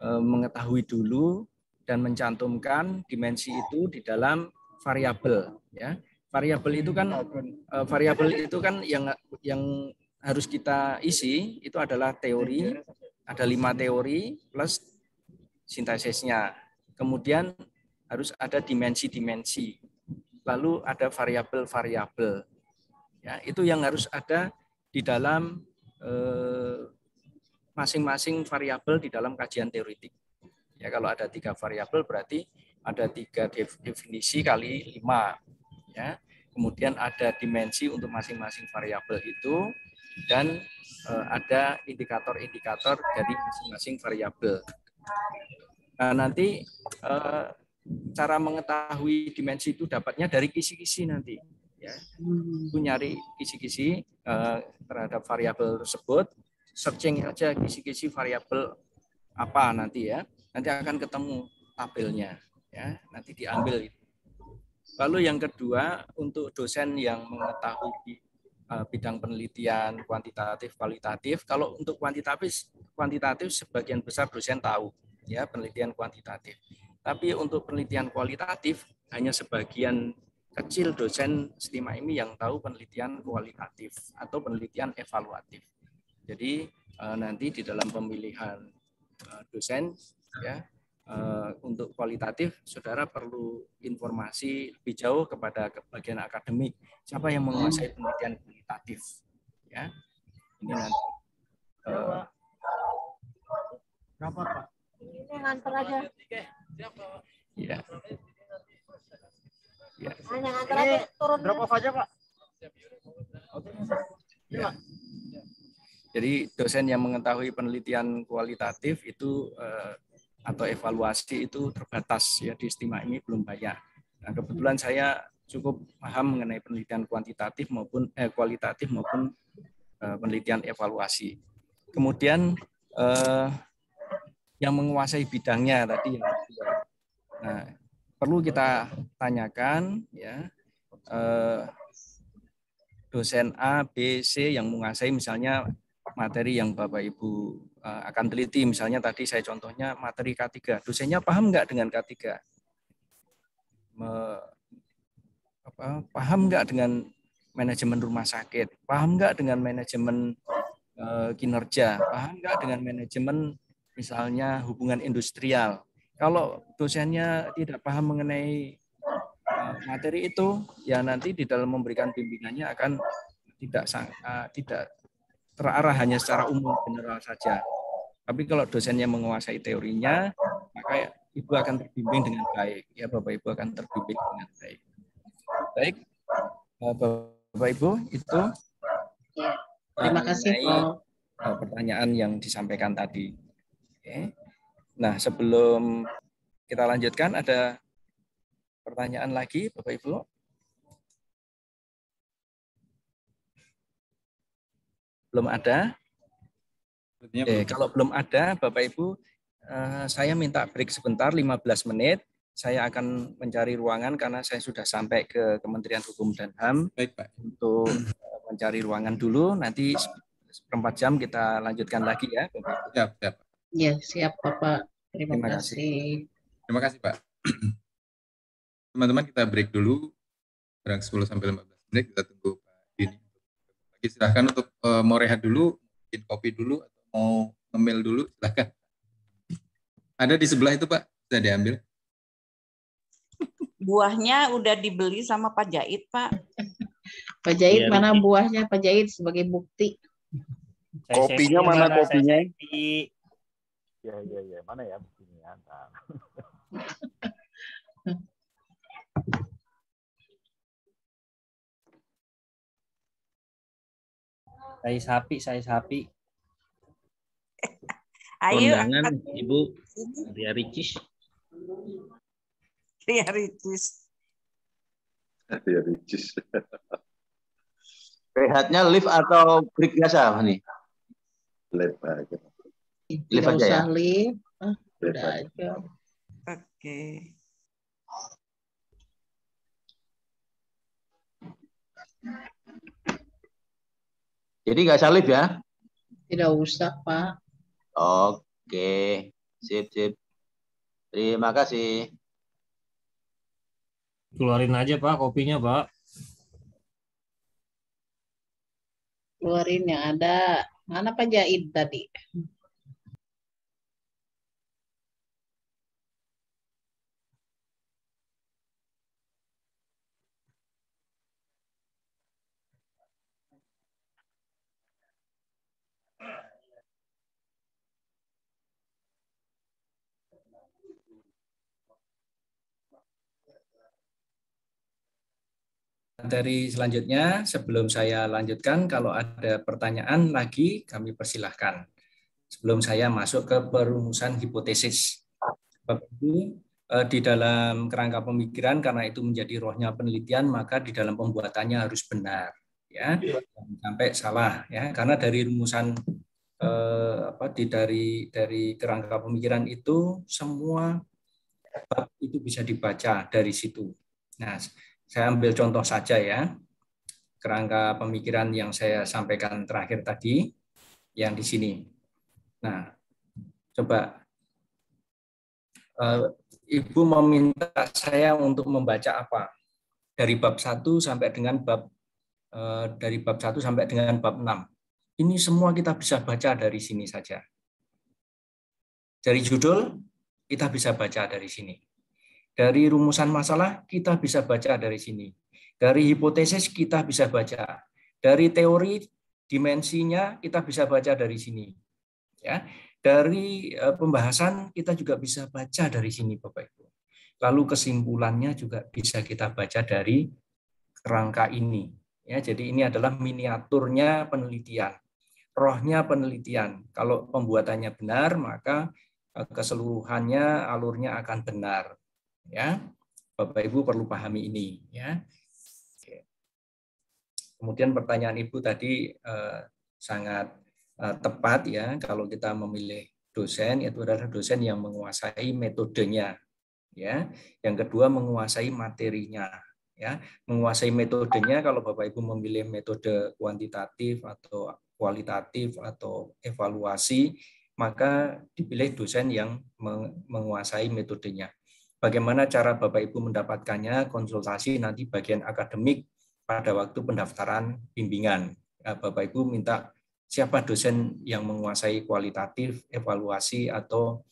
mengetahui dulu dan mencantumkan dimensi itu di dalam variabel ya. Variabel itu kan yang harus kita isi itu adalah teori, ada 5 teori plus sintesisnya. Kemudian harus ada dimensi-dimensi. Lalu ada variabel-variabel. Ya, itu yang harus ada di dalam masing-masing variabel di dalam kajian teoritik. Ya, kalau ada 3 variabel berarti ada 3 definisi kali 5. Ya. Kemudian ada dimensi untuk masing-masing variabel itu dan ada indikator-indikator dari masing-masing variabel. Nah, nanti cara mengetahui dimensi itu dapatnya dari kisi-kisi nanti. Ya. Itu nyari kisi-kisi terhadap variabel tersebut, searching aja kisi-kisi variabel apa nanti ya. Nanti akan ketemu tabelnya. Ya. Nanti diambil itu. Lalu yang kedua, untuk dosen yang mengetahui bidang penelitian kuantitatif, kualitatif. Kalau untuk kuantitatif sebagian besar dosen tahu ya penelitian kuantitatif. Tapi untuk penelitian kualitatif hanya sebagian kecil dosen STIMA ini yang tahu penelitian kualitatif atau penelitian evaluatif. Jadi nanti di dalam pemilihan dosen ya untuk kualitatif, saudara perlu informasi lebih jauh kepada bagian akademik. Siapa yang menguasai penelitian kualitatif? Ya, ini nanti. Berapa Pak? Ini nganter aja. Ya. Ya. Hanya nganter aja, turun. Drop off aja Pak. Ya. Jadi dosen yang mengetahui penelitian kualitatif itu atau evaluasi itu terbatas ya di STIMA ini belum banyak. Nah, kebetulan saya cukup paham mengenai penelitian kuantitatif maupun kualitatif maupun penelitian evaluasi. Kemudian yang menguasai bidangnya tadi yang kedua. Nah, perlu kita tanyakan ya dosen A, B, C yang menguasai misalnya materi yang Bapak Ibu akan teliti, misalnya tadi saya contohnya materi K3, dosennya paham nggak dengan K3? Paham nggak dengan manajemen rumah sakit? Paham nggak dengan manajemen kinerja? Paham nggak dengan manajemen misalnya hubungan industrial? Kalau dosennya tidak paham mengenai materi itu, ya nanti di dalam memberikan bimbingannya akan tidak terarah hanya secara umum general saja. Tapi kalau dosennya menguasai teorinya, maka Ibu akan terbimbing dengan baik. Ya, Bapak Ibu akan terbimbing dengan baik. Baik, Bapak Ibu, itu ya, terima kasih pertanyaan yang disampaikan tadi. Oke. Nah, sebelum kita lanjutkan, ada pertanyaan lagi, Bapak Ibu? Belum ada? Kalau belum ada, Bapak Ibu, saya minta break sebentar, 15 menit. Saya akan mencari ruangan karena saya sudah sampai ke Kementerian Hukum dan HAM. Baik, Pak. Untuk mencari ruangan dulu, nanti 4 jam kita lanjutkan lagi ya, Bapak Ibu. Siap, siap. Ya, siap Bapak. Terima kasih. Terima kasih, Pak. Teman-teman, kita break dulu. Kurang 10-15 menit, kita tunggu Pak Dini. Silahkan untuk mau rehat dulu, bikin kopi dulu, atau mau ngemil dulu, silahkan. Ada di sebelah itu Pak, bisa diambil. Buahnya udah dibeli sama Pak Jait, Pak. Pak Jait, Iya, mana Riki. buahnya Pak Jait sebagai bukti? Kopinya mana kopinya? Ya, mana ya buktinya? Nah. Saya sapi. Ayo, Kondangan angkat Ibu sini. Ria Ricis. Ria Ricis. Ya, ricis. Rehatnya lift atau break biasa nih? Live aja. Lift Tidak aja ya. usah lift. Live Udah aja. aja. Oke. Jadi nggak usah lift ya? Tidak usah, Pak. Oke, sip sip. Terima kasih. Keluarin aja Pak kopinya Pak. Keluarin yang ada. Mana Pak Jait tadi? Dari selanjutnya, sebelum saya lanjutkan, kalau ada pertanyaan lagi, kami persilahkan. Sebelum saya masuk ke perumusan hipotesis. Bapak Ibu, di dalam kerangka pemikiran, karena itu menjadi rohnya penelitian, maka di dalam pembuatannya harus benar. Ya, jangan sampai salah. Ya, karena dari rumusan dari kerangka pemikiran itu, semua bab itu bisa dibaca dari situ. Nah, saya ambil contoh saja ya, kerangka pemikiran yang saya sampaikan terakhir tadi, yang di sini. Nah, coba Ibu meminta saya untuk membaca apa? Dari bab 1 sampai dengan bab 6. Ini semua kita bisa baca dari sini saja. Dari judul, kita bisa baca dari sini. Dari rumusan masalah, kita bisa baca dari sini. Dari hipotesis, kita bisa baca. Dari teori, dimensinya, kita bisa baca dari sini. Ya. Dari pembahasan, kita juga bisa baca dari sini, Bapak Ibu. Lalu kesimpulannya juga bisa kita baca dari kerangka ini. Ya, jadi ini adalah miniaturnya penelitian. Rohnya penelitian. Kalau pembuatannya benar, maka keseluruhannya alurnya akan benar. Ya, Bapak Ibu perlu pahami ini. Ya. Oke. Kemudian pertanyaan Ibu tadi sangat tepat ya, kalau kita memilih dosen itu adalah dosen yang menguasai metodenya. Ya, yang kedua menguasai materinya. Ya, menguasai metodenya. Kalau Bapak Ibu memilih metode kuantitatif atau kualitatif atau evaluasi, maka dipilih dosen yang menguasai metodenya. Bagaimana cara Bapak Ibu mendapatkannya? Konsultasi nanti bagian akademik pada waktu pendaftaran bimbingan. Bapak Ibu minta siapa dosen yang menguasai kualitatif, evaluasi, atau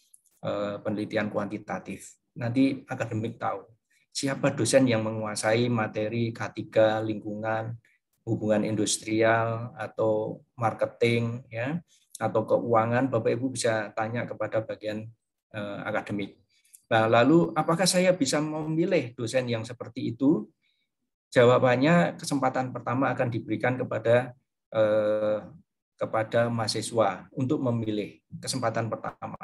penelitian kuantitatif. Nanti akademik tahu siapa dosen yang menguasai materi K3, lingkungan, hubungan industrial, atau marketing, ya, atau keuangan. Bapak Ibu bisa tanya kepada bagian akademik. Nah, lalu apakah saya bisa memilih dosen yang seperti itu? Jawabannya kesempatan pertama akan diberikan kepada mahasiswa untuk memilih. Kesempatan pertama.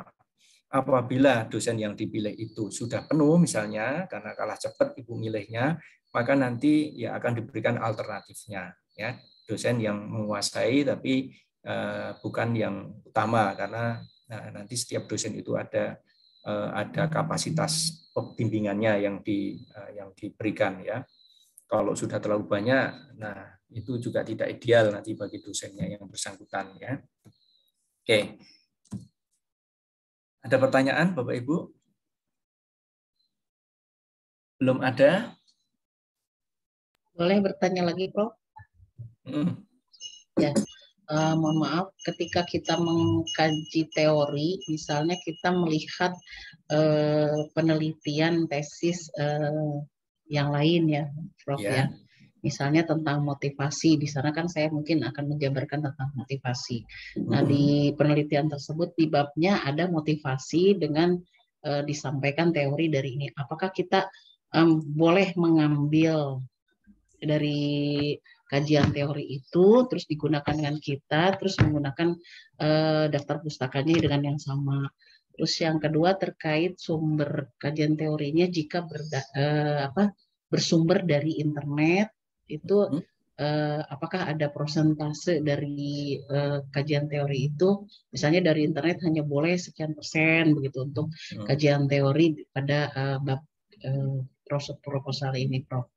Apabila dosen yang dipilih itu sudah penuh misalnya karena kalah cepat Ibu milihnya, maka nanti ya akan diberikan alternatifnya, ya, dosen yang menguasai tapi bukan yang utama karena nanti setiap dosen itu ada kapasitas pembimbingannya yang diberikan, ya. Kalau sudah terlalu banyak, nah itu juga tidak ideal nanti bagi dosennya yang bersangkutan, ya. Oke. Ada pertanyaan, Bapak Ibu? Belum ada? Boleh bertanya lagi, Prof? Hmm. Ya. mohon maaf, ketika kita mengkaji teori, misalnya kita melihat penelitian tesis yang lain ya, Prof ya. Misalnya tentang motivasi, di sana kan saya mungkin akan menjabarkan tentang motivasi. Nah, di penelitian tersebut di babnya ada motivasi dengan disampaikan teori dari ini. Apakah kita boleh mengambil dari kajian teori itu, terus digunakan dengan kita, terus menggunakan daftar pustakanya dengan yang sama. Terus yang kedua terkait sumber kajian teorinya, jika bersumber dari internet, itu apakah ada persentase dari kajian teori itu, misalnya dari internet hanya boleh sekian persen begitu untuk kajian teori pada bab proposal ini, Prof.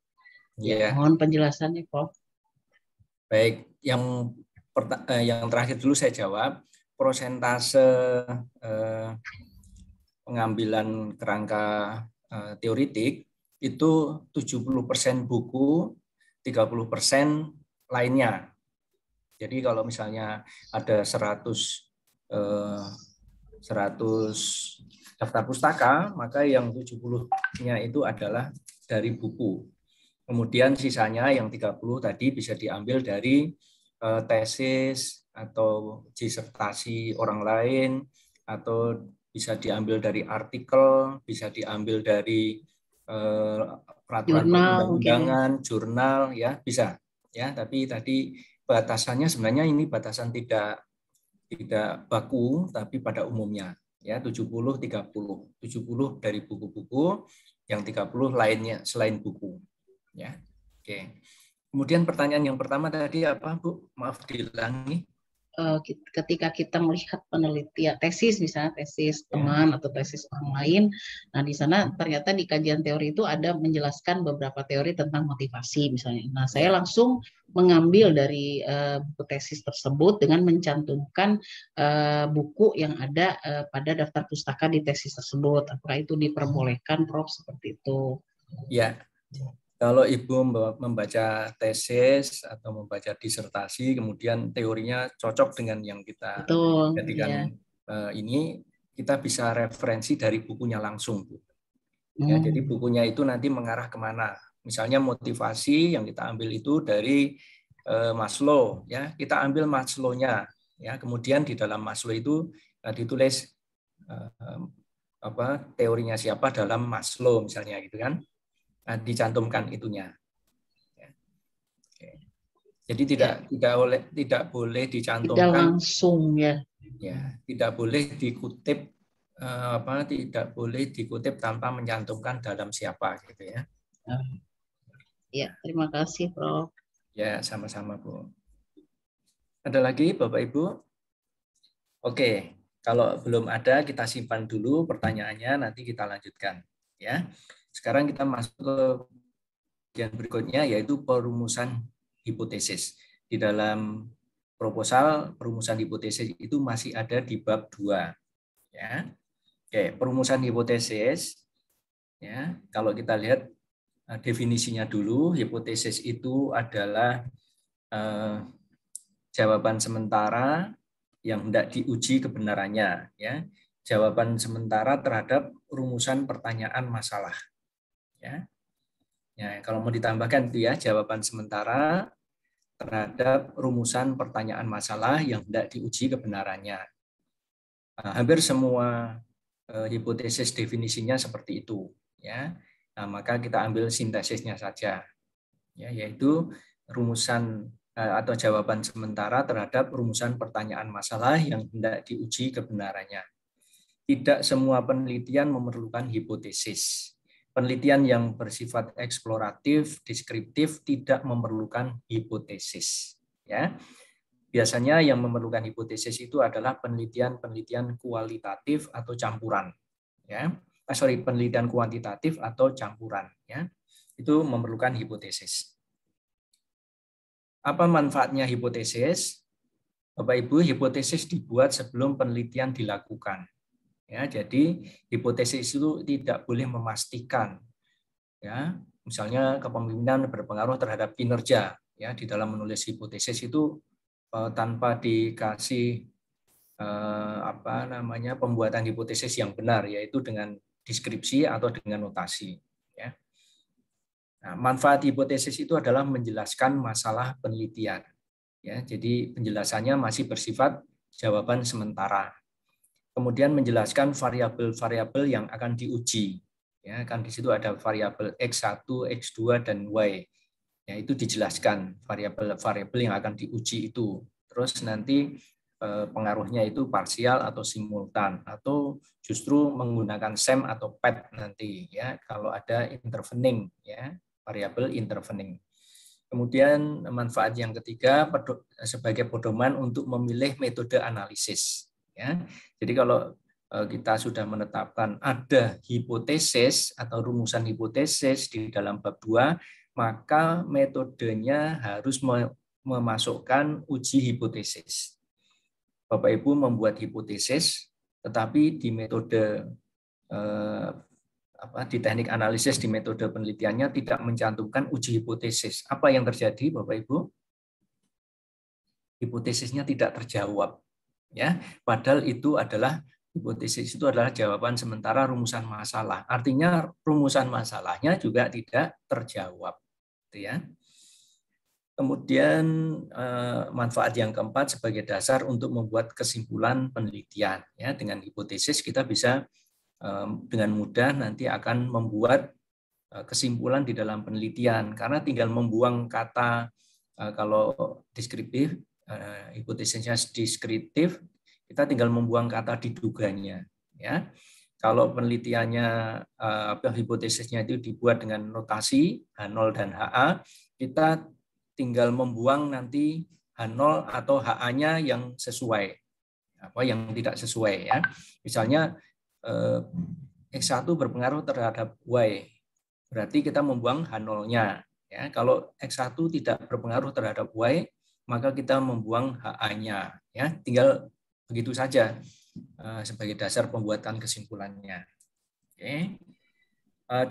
Ya, mohon penjelasannya, Prof. Baik, yang terakhir dulu saya jawab. Persentase pengambilan kerangka teoritik itu 70% buku, 30% lainnya. Jadi kalau misalnya ada 100 daftar pustaka, maka yang 70-nya itu adalah dari buku. Kemudian sisanya yang 30 tadi bisa diambil dari tesis atau disertasi orang lain, atau bisa diambil dari artikel, bisa diambil dari peraturan perundang-undangan, jurnal, ya bisa. Ya, tapi tadi batasannya sebenarnya ini batasan tidak baku, tapi pada umumnya. Ya, 70-30. 70 dari buku-buku, yang 30 lainnya selain buku. Ya, oke. Kemudian pertanyaan yang pertama tadi apa, Bu? Maaf diulangi. Ketika kita melihat penelitian tesis, misalnya tesis teman atau tesis orang lain, nah di sana ternyata di kajian teori itu ada menjelaskan beberapa teori tentang motivasi misalnya. Nah, saya langsung mengambil dari buku tesis tersebut dengan mencantumkan buku yang ada pada daftar pustaka di tesis tersebut. Apakah itu diperbolehkan, Prof, seperti itu? Ya. Kalau Ibu membaca tesis atau membaca disertasi, kemudian teorinya cocok dengan yang kita jadikan ini, kita bisa referensi dari bukunya langsung, Bu. Ya, jadi bukunya itu nanti mengarah kemana. Misalnya motivasi yang kita ambil itu dari Maslow, ya kita ambil Maslow-nya, ya kemudian di dalam Maslow itu ditulis teorinya siapa dalam Maslow misalnya, gitu kan. Dicantumkan itunya. Jadi tidak boleh dicantumkan. Tidak langsung ya. Ya, tidak boleh dikutip tidak boleh dikutip tanpa mencantumkan dalam siapa, gitu ya. Ya, terima kasih, Prof. Ya, sama-sama, Bu. Ada lagi, Bapak Ibu? Oke, kalau belum ada kita simpan dulu pertanyaannya, nanti kita lanjutkan, ya. Sekarang kita masuk ke bagian berikutnya, yaitu perumusan hipotesis. Di dalam proposal, perumusan hipotesis itu masih ada di bab 2. Ya. Oke, perumusan hipotesis. Ya, kalau kita lihat definisinya dulu, hipotesis itu adalah jawaban sementara yang hendak diuji kebenarannya. Ya. Jawaban sementara terhadap rumusan pertanyaan masalah. Ya. Ya, kalau mau ditambahkan itu ya, jawaban sementara terhadap rumusan pertanyaan masalah yang hendak diuji kebenarannya. Nah, hampir semua hipotesis definisinya seperti itu, ya. Nah, maka kita ambil sintesisnya saja, ya, yaitu rumusan atau jawaban sementara terhadap rumusan pertanyaan masalah yang hendak diuji kebenarannya. Tidak semua penelitian memerlukan hipotesis. Penelitian yang bersifat eksploratif, deskriptif tidak memerlukan hipotesis. Ya, biasanya yang memerlukan hipotesis itu adalah penelitian kualitatif atau campuran. Ya, penelitian kuantitatif atau campuran. Ya, itu memerlukan hipotesis. Apa manfaatnya hipotesis? Bapak Ibu, hipotesis dibuat sebelum penelitian dilakukan. Ya, jadi hipotesis itu tidak boleh memastikan, ya, misalnya kepemimpinan berpengaruh terhadap kinerja. Ya, di dalam menulis hipotesis itu tanpa dikasih pembuatan hipotesis yang benar, yaitu dengan deskripsi atau dengan notasi. Ya. Nah, manfaat hipotesis itu adalah menjelaskan masalah penelitian. Ya, jadi penjelasannya masih bersifat jawaban sementara. Kemudian menjelaskan variabel-variabel yang akan diuji. Ya, kan di situ ada variabel X1, X2, dan Y. Ya, itu dijelaskan variabel-variabel yang akan diuji itu. Terus nanti pengaruhnya itu parsial atau simultan, atau justru menggunakan SEM atau PET nanti, ya, kalau ada intervening, ya, variabel intervening. Kemudian manfaat yang ketiga sebagai pedoman untuk memilih metode analisis. Ya. Jadi kalau kita sudah menetapkan ada hipotesis atau rumusan hipotesis di dalam bab 2, maka metodenya harus memasukkan uji hipotesis. Bapak Ibu membuat hipotesis, tetapi di metode di teknik analisis, di metode penelitiannya tidak mencantumkan uji hipotesis. Apa yang terjadi, Bapak Ibu? Hipotesisnya tidak terjawab, ya. Padahal hipotesis itu adalah jawaban sementara rumusan masalah. Artinya rumusan masalahnya juga tidak terjawab, gitu ya. Kemudian manfaat yang keempat sebagai dasar untuk membuat kesimpulan penelitian. Ya, dengan hipotesis kita bisa dengan mudah nanti akan membuat kesimpulan di dalam penelitian, karena tinggal membuang kata kalau deskriptif, hipotesisnya deskriptif, kita tinggal membuang kata diduganya. Ya, kalau penelitiannya hipotesisnya itu dibuat dengan notasi H0 dan HA, kita tinggal membuang nanti H0 atau HA-nya yang sesuai, yang tidak sesuai, ya. Misalnya X1 berpengaruh terhadap Y, berarti kita membuang H0-nya. Ya, kalau X1 tidak berpengaruh terhadap Y, maka kita membuang HA-nya. Ya, tinggal begitu saja sebagai dasar pembuatan kesimpulannya. Oke.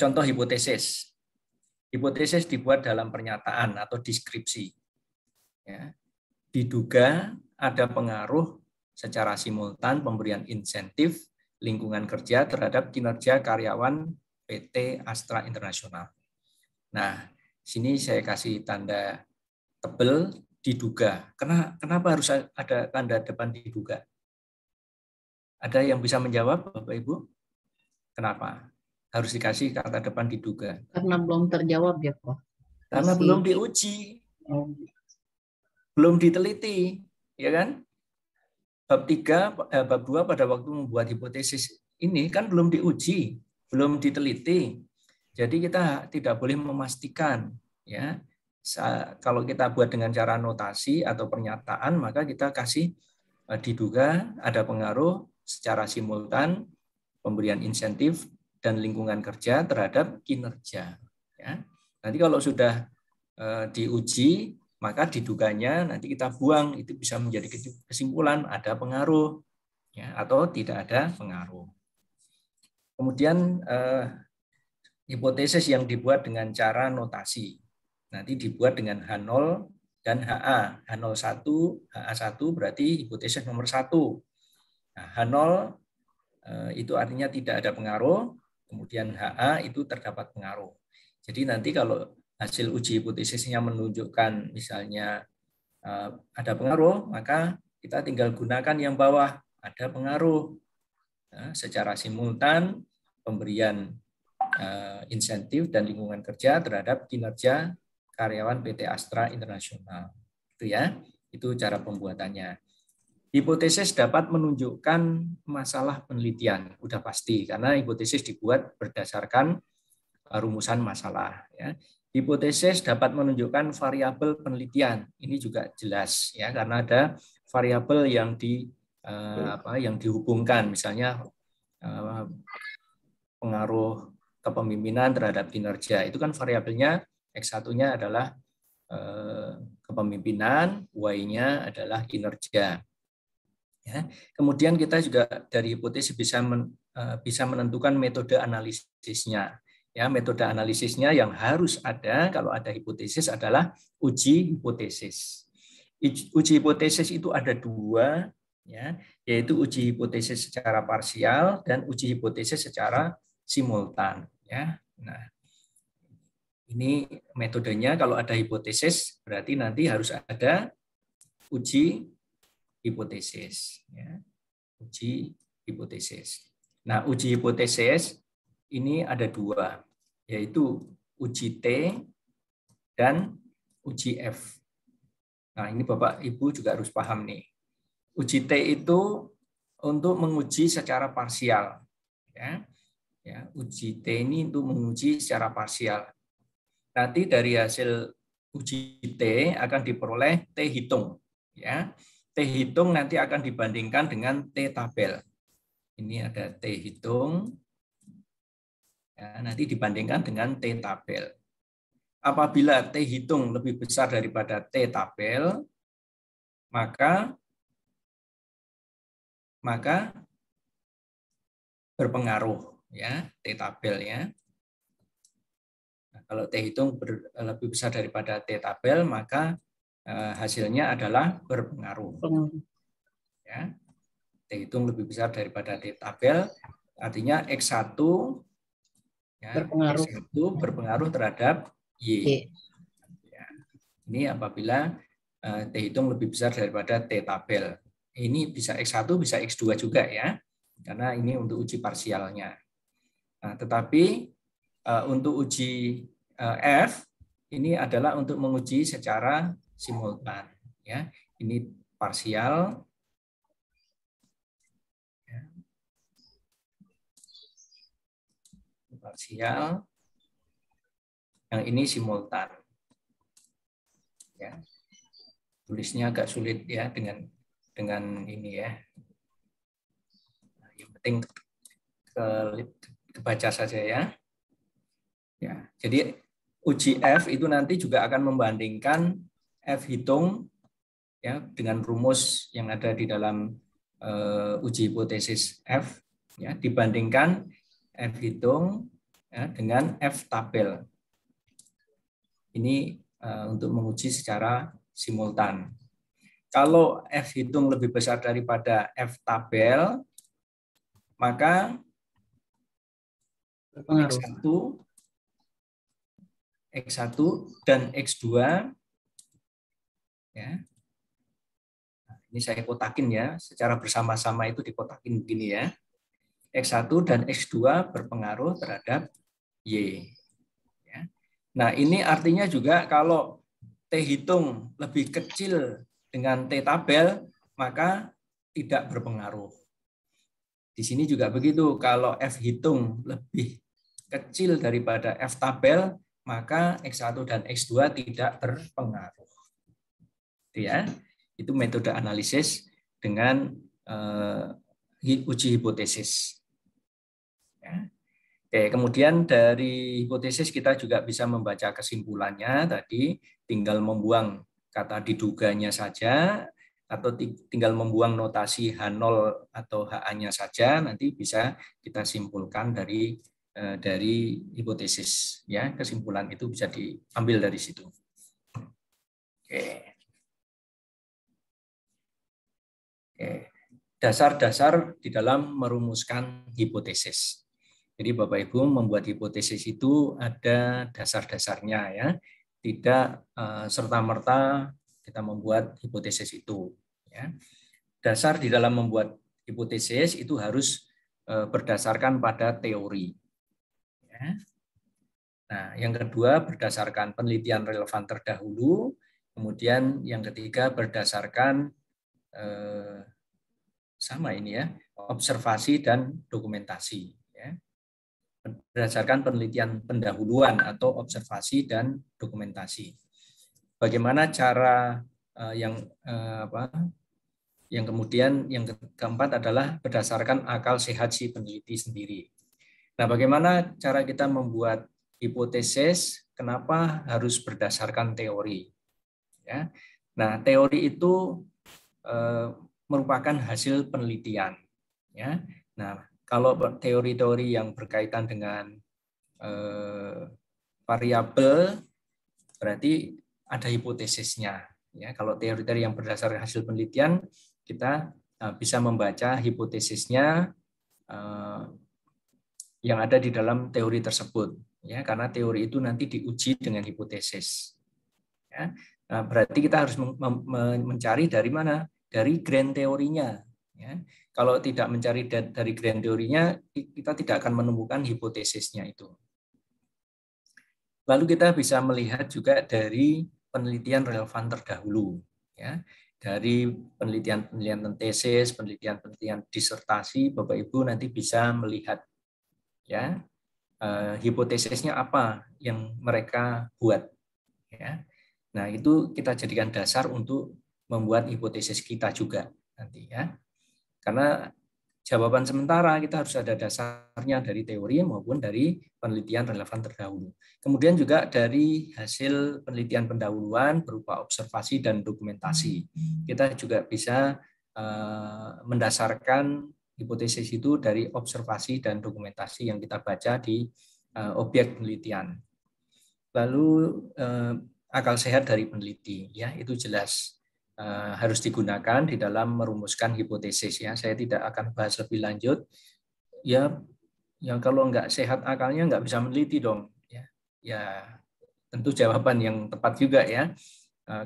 Contoh hipotesis. Hipotesis dibuat dalam pernyataan atau deskripsi. Ya. Diduga ada pengaruh secara simultan pemberian insentif lingkungan kerja terhadap kinerja karyawan PT Astra Internasional. Nah, sini saya kasih tanda tebal diduga. Kenapa harus ada tanda depan diduga? Ada yang bisa menjawab, Bapak Ibu? Kenapa harus dikasih kata depan diduga? Karena belum terjawab ya, Pak. Karena belum diuji, belum diteliti, ya kan? Bab 2 pada waktu membuat hipotesis ini kan belum diuji, belum diteliti. Jadi kita tidak boleh memastikan, ya. Kalau kita buat dengan cara notasi atau pernyataan, maka kita kasih diduga ada pengaruh secara simultan pemberian insentif dan lingkungan kerja terhadap kinerja. Ya. Nanti kalau sudah diuji, maka diduganya nanti kita buang, itu bisa menjadi kesimpulan ada pengaruh, ya, atau tidak ada pengaruh. Kemudian hipotesis yang dibuat dengan cara notasi, nanti dibuat dengan H0 dan HA. H01, HA1 berarti hipotesis nomor 1. Nah, H0 itu artinya tidak ada pengaruh, kemudian HA itu terdapat pengaruh. Jadi nanti kalau hasil uji hipotesisnya menunjukkan misalnya ada pengaruh, maka kita tinggal gunakan yang bawah, ada pengaruh. Nah, secara simultan pemberian insentif dan lingkungan kerja terhadap kinerja karyawan PT Astra Internasional. Itu ya, itu cara pembuatannya. Hipotesis dapat menunjukkan masalah penelitian, udah pasti, karena hipotesis dibuat berdasarkan rumusan masalah. Ya. Hipotesis dapat menunjukkan variabel penelitian, ini juga jelas, ya, karena ada variabel yang dihubungkan, misalnya pengaruh kepemimpinan terhadap kinerja, itu kan variabelnya X1-nya adalah kepemimpinan, Y-nya adalah kinerja. Ya. Kemudian kita juga dari hipotesis bisa menentukan metode analisisnya. Ya, metode analisisnya yang harus ada kalau ada hipotesis adalah uji hipotesis. Uji hipotesis itu ada dua, ya, yaitu uji hipotesis secara parsial dan uji hipotesis secara simultan. Ya. Nah, ini metodenya. Kalau ada hipotesis, berarti nanti harus ada uji hipotesis. Ya. Uji hipotesis. Nah, uji hipotesis ini ada dua, yaitu uji T dan uji F. Nah, ini Bapak Ibu juga harus paham nih. Uji T itu untuk menguji secara parsial. Ya. Ya, uji T ini untuk menguji secara parsial. Nanti dari hasil uji T akan diperoleh T hitung. Ya. T hitung nanti akan dibandingkan dengan T tabel. Ini ada T hitung. Ya, nanti dibandingkan dengan T tabel. Apabila T hitung lebih besar daripada T tabel, maka berpengaruh, ya, T tabel, ya. Nah, kalau T hitung lebih besar daripada T tabel, maka hasilnya adalah berpengaruh. Ya. T hitung lebih besar daripada T tabel, artinya X1, ya, X1 berpengaruh terhadap Y. Ya. Ini apabila T hitung lebih besar daripada T tabel. Ini bisa X1, bisa X2 juga, ya, karena ini untuk uji parsialnya. Nah, tetapi untuk uji F ini adalah untuk menguji secara simultan. Ya. Ini parsial. Ya. Parsial. Yang ini simultan. Ya. Tulisnya agak sulit, ya, dengan ini, ya. Nah, yang penting kebaca saja, ya. Ya, jadi uji F itu nanti juga akan membandingkan F hitung, ya, dengan rumus yang ada di dalam uji hipotesis F, ya, dibandingkan F hitung, ya, dengan F tabel. Ini untuk menguji secara simultan. Kalau F hitung lebih besar daripada F tabel, maka X1 dan X2, ya. Nah, ini saya kotakin, ya, secara bersama-sama itu dikotakin begini, ya. X1 dan X2 berpengaruh terhadap Y. Ya. Nah, ini artinya juga kalau T hitung lebih kecil dengan T tabel, maka tidak berpengaruh. Di sini juga begitu, kalau F hitung lebih kecil daripada F tabel, maka X1 dan X2 tidak berpengaruh. Itu, ya. Itu metode analisis dengan uji hipotesis. Ya. Oke, kemudian dari hipotesis kita juga bisa membaca kesimpulannya tadi, tinggal membuang kata diduganya saja, atau tinggal membuang notasi H0 atau HA-nya saja, nanti bisa kita simpulkan dari hipotesis. Ya, kesimpulan itu bisa diambil dari situ. Oke. Oke. Dasar-dasar di dalam merumuskan hipotesis. Jadi Bapak Ibu membuat hipotesis itu ada dasar-dasarnya, ya. Tidak serta-merta kita membuat hipotesis itu. Ya. Dasar di dalam membuat hipotesis itu harus berdasarkan pada teori. Ya. Nah, yang kedua berdasarkan penelitian relevan terdahulu, kemudian yang ketiga berdasarkan sama ini, ya, observasi dan dokumentasi. Ya. Berdasarkan penelitian pendahuluan atau observasi dan dokumentasi. Bagaimana cara yang kemudian yang keempat adalah berdasarkan akal sehat si peneliti sendiri. Nah, bagaimana cara kita membuat hipotesis? Kenapa harus berdasarkan teori? Ya. Nah, teori itu merupakan hasil penelitian. Ya. Nah, kalau teori-teori yang berkaitan dengan variabel, berarti ada hipotesisnya. Ya, kalau teori-teori yang berdasarkan hasil penelitian, kita bisa membaca hipotesisnya yang ada di dalam teori tersebut. Ya, karena teori itu nanti diuji dengan hipotesis. Ya, berarti kita harus mencari dari mana? Dari grand teorinya. Ya, kalau tidak mencari dari grand teorinya, kita tidak akan menemukan hipotesisnya itu. Lalu kita bisa melihat juga dari penelitian relevan terdahulu, ya, dari penelitian tesis, penelitian disertasi, Bapak Ibu nanti bisa melihat, ya, hipotesisnya apa yang mereka buat, ya. Nah, itu kita jadikan dasar untuk membuat hipotesis kita juga nanti, ya, karena jawaban sementara kita harus ada dasarnya dari teori maupun dari penelitian relevan terdahulu. Kemudian juga dari hasil penelitian pendahuluan berupa observasi dan dokumentasi. Kita juga bisa mendasarkan hipotesis itu dari observasi dan dokumentasi yang kita baca di objek penelitian. Lalu akal sehat dari peneliti, ya, itu jelas harus digunakan di dalam merumuskan hipotesis, ya. Saya tidak akan bahas lebih lanjut. Ya kalau nggak sehat akalnya nggak bisa meneliti dong. Ya tentu jawaban yang tepat juga, ya.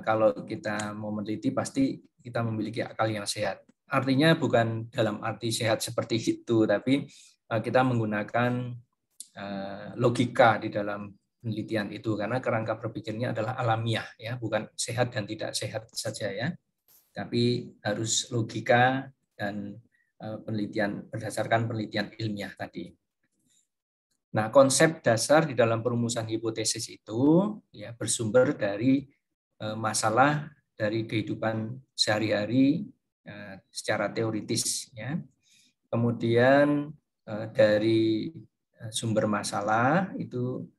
Kalau kita mau meneliti pasti kita memiliki akal yang sehat. Artinya bukan dalam arti sehat seperti itu, tapi kita menggunakan logika di dalam penelitian itu, karena kerangka berpikirnya adalah alamiah, ya, bukan sehat dan tidak sehat saja, ya, tapi harus logika dan penelitian berdasarkan penelitian ilmiah tadi. Nah, konsep dasar di dalam perumusan hipotesis itu, ya, bersumber dari masalah dari kehidupan sehari-hari secara teoritis, ya. Kemudian dari sumber masalah itu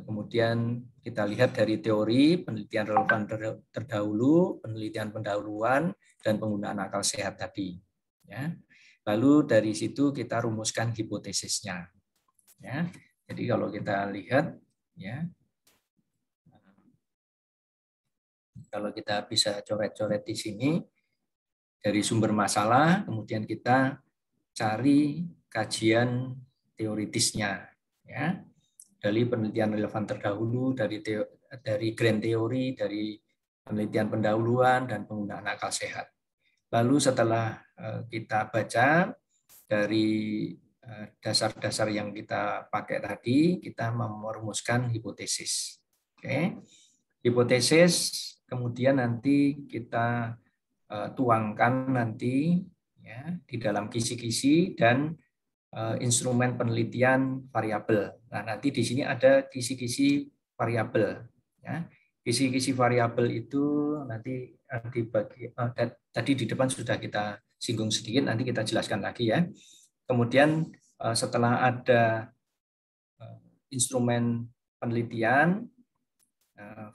kemudian kita lihat dari teori, penelitian relevan terdahulu, penelitian pendahuluan, dan penggunaan akal sehat tadi. Ya. Lalu dari situ kita rumuskan hipotesisnya. Ya. Jadi kalau kita lihat, ya, kalau kita bisa coret-coret di sini, dari sumber masalah, kemudian kita cari kajian teoritisnya. Ya. Dari penelitian relevan terdahulu, dari grand teori, dari penelitian pendahuluan, dan penggunaan akal sehat. Lalu setelah kita baca dari dasar-dasar yang kita pakai tadi, kita merumuskan hipotesis. Oke. Hipotesis kemudian nanti kita tuangkan nanti, ya, di dalam kisi-kisi dan instrumen penelitian variabel. Nah, nanti di sini ada kisi-kisi variabel. Ya. Kisi-kisi variabel itu nanti dibagi. Tadi di depan sudah kita singgung sedikit, nanti kita jelaskan lagi, ya. Kemudian setelah ada instrumen penelitian,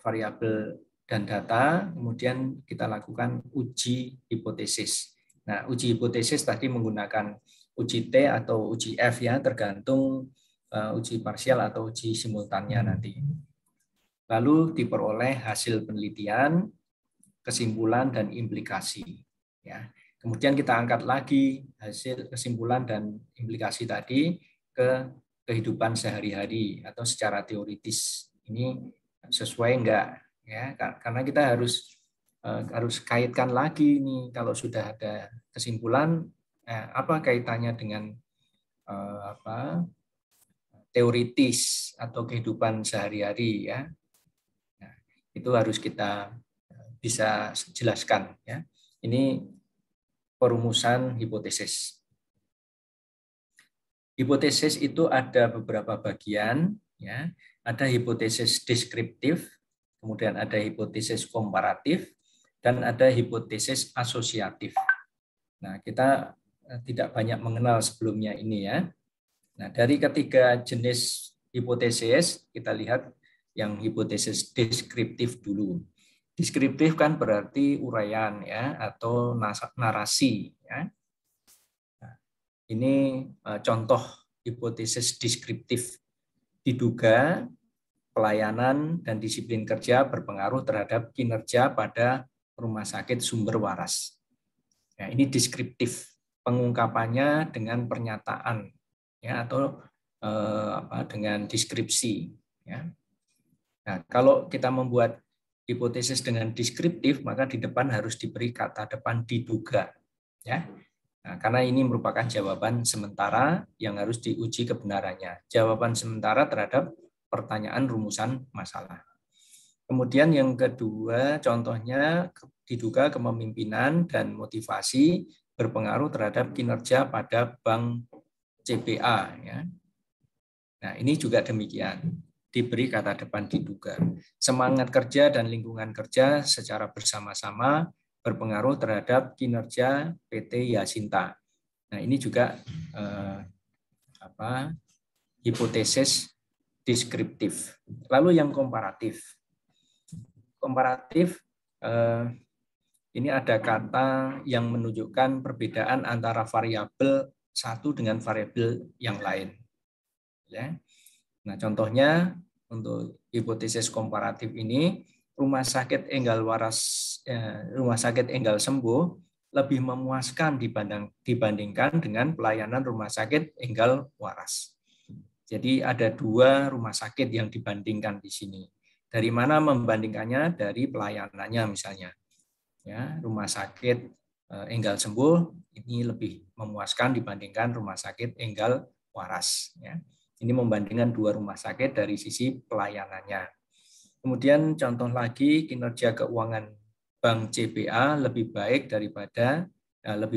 variabel dan data, kemudian kita lakukan uji hipotesis. Nah, uji hipotesis tadi menggunakan uji T atau uji F, ya, tergantung uji parsial atau uji simultannya nanti. Lalu diperoleh hasil penelitian, kesimpulan, dan implikasi. Ya. Kemudian kita angkat lagi hasil kesimpulan dan implikasi tadi ke kehidupan sehari-hari atau secara teoritis. Ini sesuai enggak? Ya, karena kita harus kaitkan lagi nih, kalau sudah ada kesimpulan, apa kaitannya dengan teoritis atau kehidupan sehari-hari, ya. Nah, itu harus kita bisa jelaskan, ya. Ini perumusan hipotesis. Hipotesis itu ada beberapa bagian, ya. Ada hipotesis deskriptif, kemudian ada hipotesis komparatif, dan ada hipotesis asosiatif. Nah, kita tidak banyak mengenal sebelumnya ini, ya. Nah, dari ketiga jenis hipotesis, kita lihat yang hipotesis deskriptif dulu. Deskriptif kan berarti uraian, ya, atau narasi, ya. Nah, ini contoh hipotesis deskriptif. Diduga pelayanan dan disiplin kerja berpengaruh terhadap kinerja pada rumah sakit sumber waras. Ya, ini deskriptif, pengungkapannya dengan pernyataan, ya, atau dengan deskripsi. Ya. Nah, kalau kita membuat hipotesis dengan deskriptif, maka di depan harus diberi kata depan diduga. Ya. Nah, karena ini merupakan jawaban sementara yang harus diuji kebenarannya. Jawaban sementara terhadap pertanyaan rumusan masalah. Kemudian yang kedua, contohnya diduga kepemimpinan dan motivasi berpengaruh terhadap kinerja pada bank CBA. Ya. Nah, ini juga demikian, diberi kata depan diduga. Semangat kerja dan lingkungan kerja secara bersama-sama berpengaruh terhadap kinerja PT Yasinta. Nah, ini juga hipotesis deskriptif. Lalu yang komparatif. Komparatif, ini ada kata yang menunjukkan perbedaan antara variabel satu dengan variabel yang lain. Ya. Nah, contohnya untuk hipotesis komparatif ini, rumah sakit Enggal sembuh lebih memuaskan dibandingkan dengan pelayanan rumah sakit Enggal waras. Jadi ada dua rumah sakit yang dibandingkan di sini. Dari mana membandingkannya? Dari pelayanannya misalnya. Ya, rumah sakit Enggal sembuh ini lebih memuaskan dibandingkan rumah sakit Enggal waras. Ya. Ini membandingkan dua rumah sakit dari sisi pelayanannya. Kemudian contoh lagi, kinerja keuangan Bank CBA lebih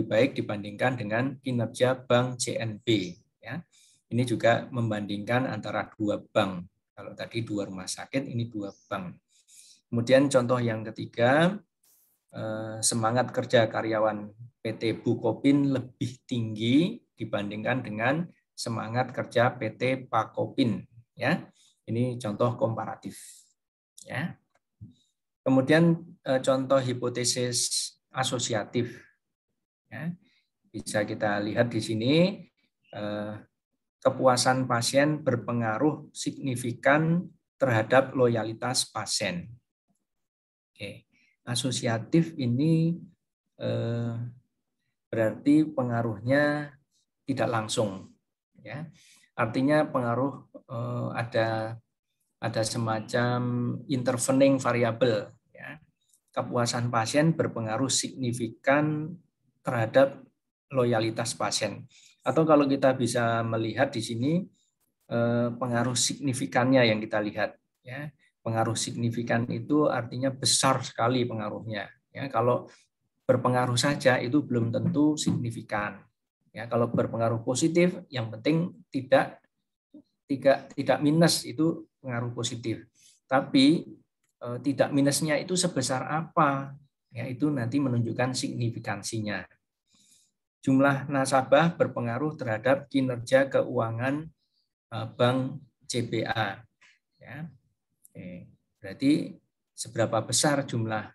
baik dibandingkan dengan kinerja Bank CNB. Ya. Ini juga membandingkan antara dua bank. Kalau tadi dua rumah sakit, ini dua bank. Kemudian contoh yang ketiga, semangat kerja karyawan PT Bukopin lebih tinggi dibandingkan dengan semangat kerja PT Pakopin. Ya, ini contoh komparatif. Ya. Kemudian contoh hipotesis asosiatif. Ya. Bisa kita lihat di sini, kepuasan pasien berpengaruh signifikan terhadap loyalitas pasien. Oke. Asosiatif ini berarti pengaruhnya tidak langsung. Ya, artinya pengaruh ada semacam intervening variabel. Ya. Kepuasan pasien berpengaruh signifikan terhadap loyalitas pasien. Atau kalau kita bisa melihat di sini pengaruh signifikannya yang kita lihat. Ya. Pengaruh signifikan itu artinya besar sekali pengaruhnya. Ya. Kalau berpengaruh saja itu belum tentu signifikan. Ya, kalau berpengaruh positif, yang penting tidak minus, itu pengaruh positif. Tapi tidak minusnya itu sebesar apa? Ya, itu nanti menunjukkan signifikansinya. Jumlah nasabah berpengaruh terhadap kinerja keuangan Bank CBA. Ya. Berarti seberapa besar jumlah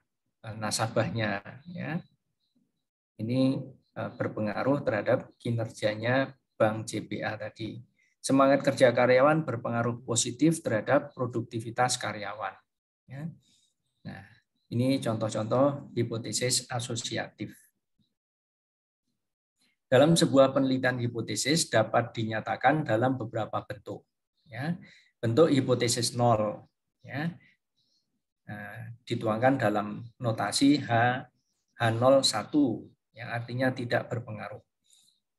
nasabahnya? Ya. Ini berpengaruh terhadap kinerjanya Bank CBA tadi. Semangat kerja karyawan berpengaruh positif terhadap produktivitas karyawan. Ya. Nah, ini contoh-contoh hipotesis asosiatif. Dalam sebuah penelitian hipotesis dapat dinyatakan dalam beberapa bentuk. Ya. Bentuk hipotesis 0. Ya. Nah, dituangkan dalam notasi H01. Yang artinya tidak berpengaruh.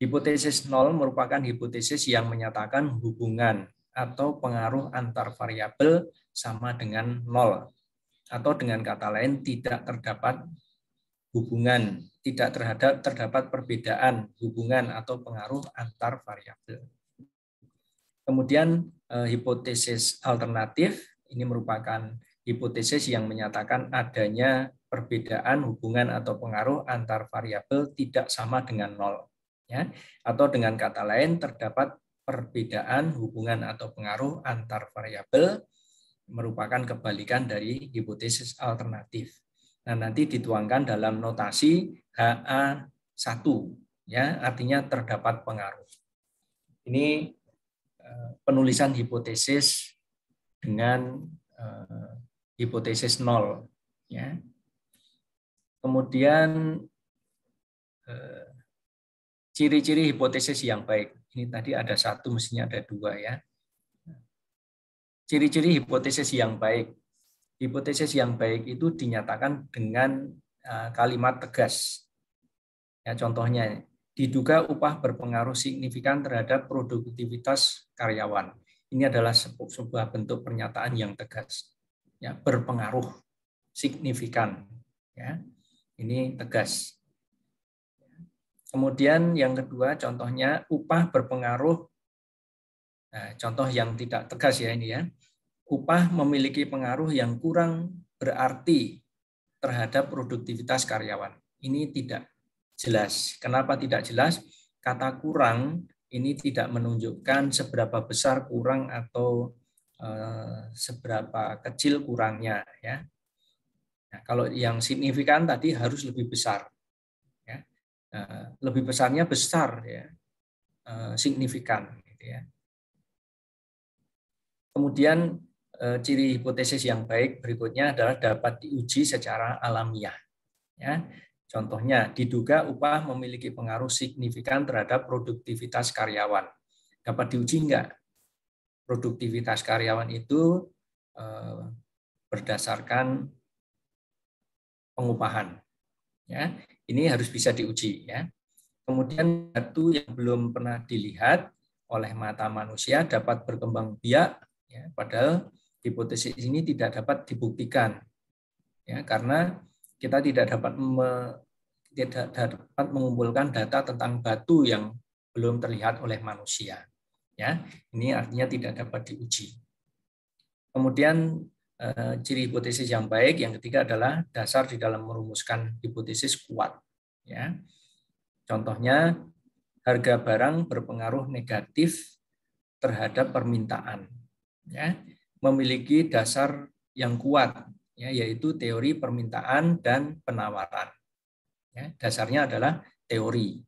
Hipotesis 0 merupakan hipotesis yang menyatakan hubungan atau pengaruh antar variabel sama dengan 0. Atau dengan kata lain, tidak terdapat hubungan, tidak terdapat perbedaan hubungan atau pengaruh antar variabel. Kemudian hipotesis alternatif, ini merupakan hipotesis yang menyatakan adanya perbedaan hubungan atau pengaruh antar variabel tidak sama dengan 0. Ya. Atau dengan kata lain, terdapat perbedaan hubungan atau pengaruh antar variabel merupakan kebalikan dari hipotesis alternatif. Nah, nanti dituangkan dalam notasi HA1, ya, artinya terdapat pengaruh. Ini penulisan hipotesis dengan hipotesis 0, ya. Kemudian ciri-ciri hipotesis yang baik. Ini tadi ada 1, mestinya ada 2, ya. Ciri-ciri hipotesis yang baik. Hipotesis yang baik itu dinyatakan dengan kalimat tegas. Ya, contohnya, diduga upah berpengaruh signifikan terhadap produktivitas karyawan. Ini adalah sebuah bentuk pernyataan yang tegas. Ya, berpengaruh signifikan. Ya, ini tegas. Kemudian yang kedua, contohnya upah berpengaruh. Nah, contoh yang tidak tegas ya ini ya. Upah memiliki pengaruh yang kurang berarti terhadap produktivitas karyawan. Ini tidak jelas. Kenapa tidak jelas? Kata kurang ini tidak menunjukkan seberapa besar kurang atau seberapa kecil kurangnya, ya. Nah, kalau yang signifikan tadi harus lebih besar, ya. Lebih besarnya besar, ya, signifikan, gitu ya. Kemudian ciri hipotesis yang baik berikutnya adalah dapat diuji secara alamiah, ya. Contohnya, diduga upah memiliki pengaruh signifikan terhadap produktivitas karyawan. Dapat diuji enggak? Produktivitas karyawan itu berdasarkan pengupahan. Ya, ini harus bisa diuji. Ya. Kemudian batu yang belum pernah dilihat oleh mata manusia dapat berkembang biak, ya, padahal hipotesis ini tidak dapat dibuktikan. Ya, karena kita tidak dapat mengumpulkan data tentang batu yang belum terlihat oleh manusia. Ya, ini artinya tidak dapat diuji. Kemudian ciri hipotesis yang baik yang ketiga adalah dasar di dalam merumuskan hipotesis kuat. Ya, contohnya harga barang berpengaruh negatif terhadap permintaan. Ya, memiliki dasar yang kuat, ya, yaitu teori permintaan dan penawaran. Ya, dasarnya adalah teori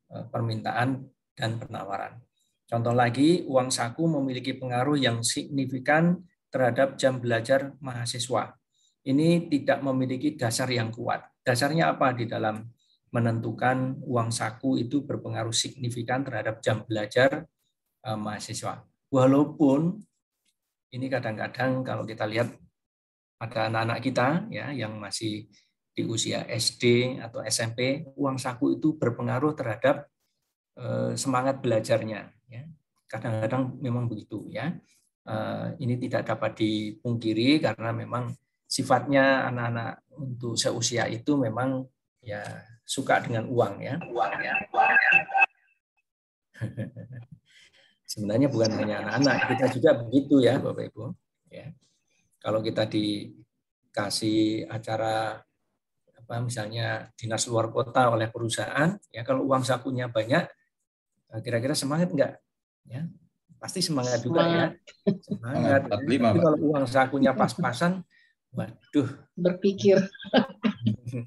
permintaan dan penawaran. Contoh lagi, uang saku memiliki pengaruh yang signifikan terhadap jam belajar mahasiswa. Ini tidak memiliki dasar yang kuat. Dasarnya apa di dalam menentukan uang saku itu berpengaruh signifikan terhadap jam belajar mahasiswa? Walaupun ini kadang-kadang kalau kita lihat ada anak-anak kita ya yang masih di usia SD atau SMP, uang saku itu berpengaruh terhadap semangat belajarnya. Ya. Kadang-kadang memang begitu ya. Ini tidak dapat dipungkiri karena memang sifatnya anak-anak untuk seusia itu memang ya suka dengan uang ya. Sebenarnya bukan hanya anak-anak, kita juga begitu ya Bapak Ibu. Ya. Kalau kita dikasih acara misalnya dinas luar kota oleh perusahaan, ya kalau uang sakunya banyak, kira-kira semangat enggak? Ya, pasti semangat juga ya. Semangat. Ya. Tapi kalau uang sakunya pas-pasan, waduh. Berpikir.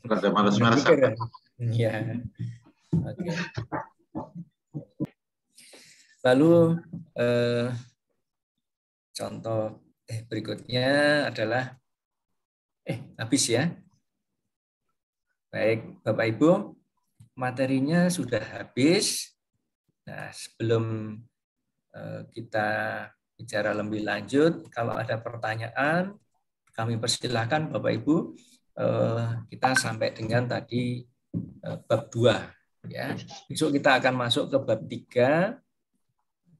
Ada malas-malasan. Ya. Oke. Lalu contoh berikutnya adalah habis ya. Baik, Bapak Ibu, materinya sudah habis. Nah, sebelum kita bicara lebih lanjut, kalau ada pertanyaan, kami persilahkan Bapak Ibu, kita sampai dengan tadi bab 2. Ya. Besok kita akan masuk ke bab 3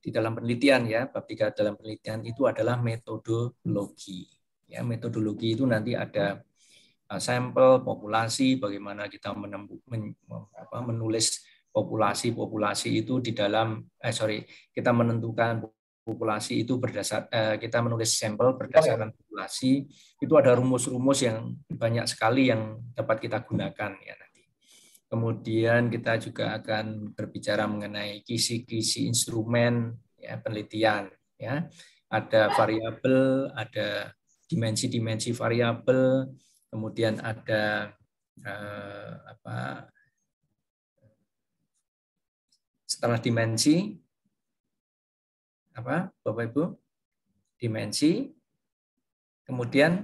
di dalam penelitian ya. Bab 3 dalam penelitian itu adalah metodologi. Ya, metodologi itu nanti ada sampel, populasi, bagaimana kita menulis populasi itu di dalam kita menentukan populasi itu kita menulis sampel berdasarkan populasi, itu ada rumus-rumus yang banyak sekali yang dapat kita gunakan ya nanti. Kemudian kita juga akan berbicara mengenai kisi-kisi instrumen ya penelitian ya. Ada variabel, ada dimensi-dimensi variabel, kemudian ada setelah dimensi Bapak Ibu? dimensi, kemudian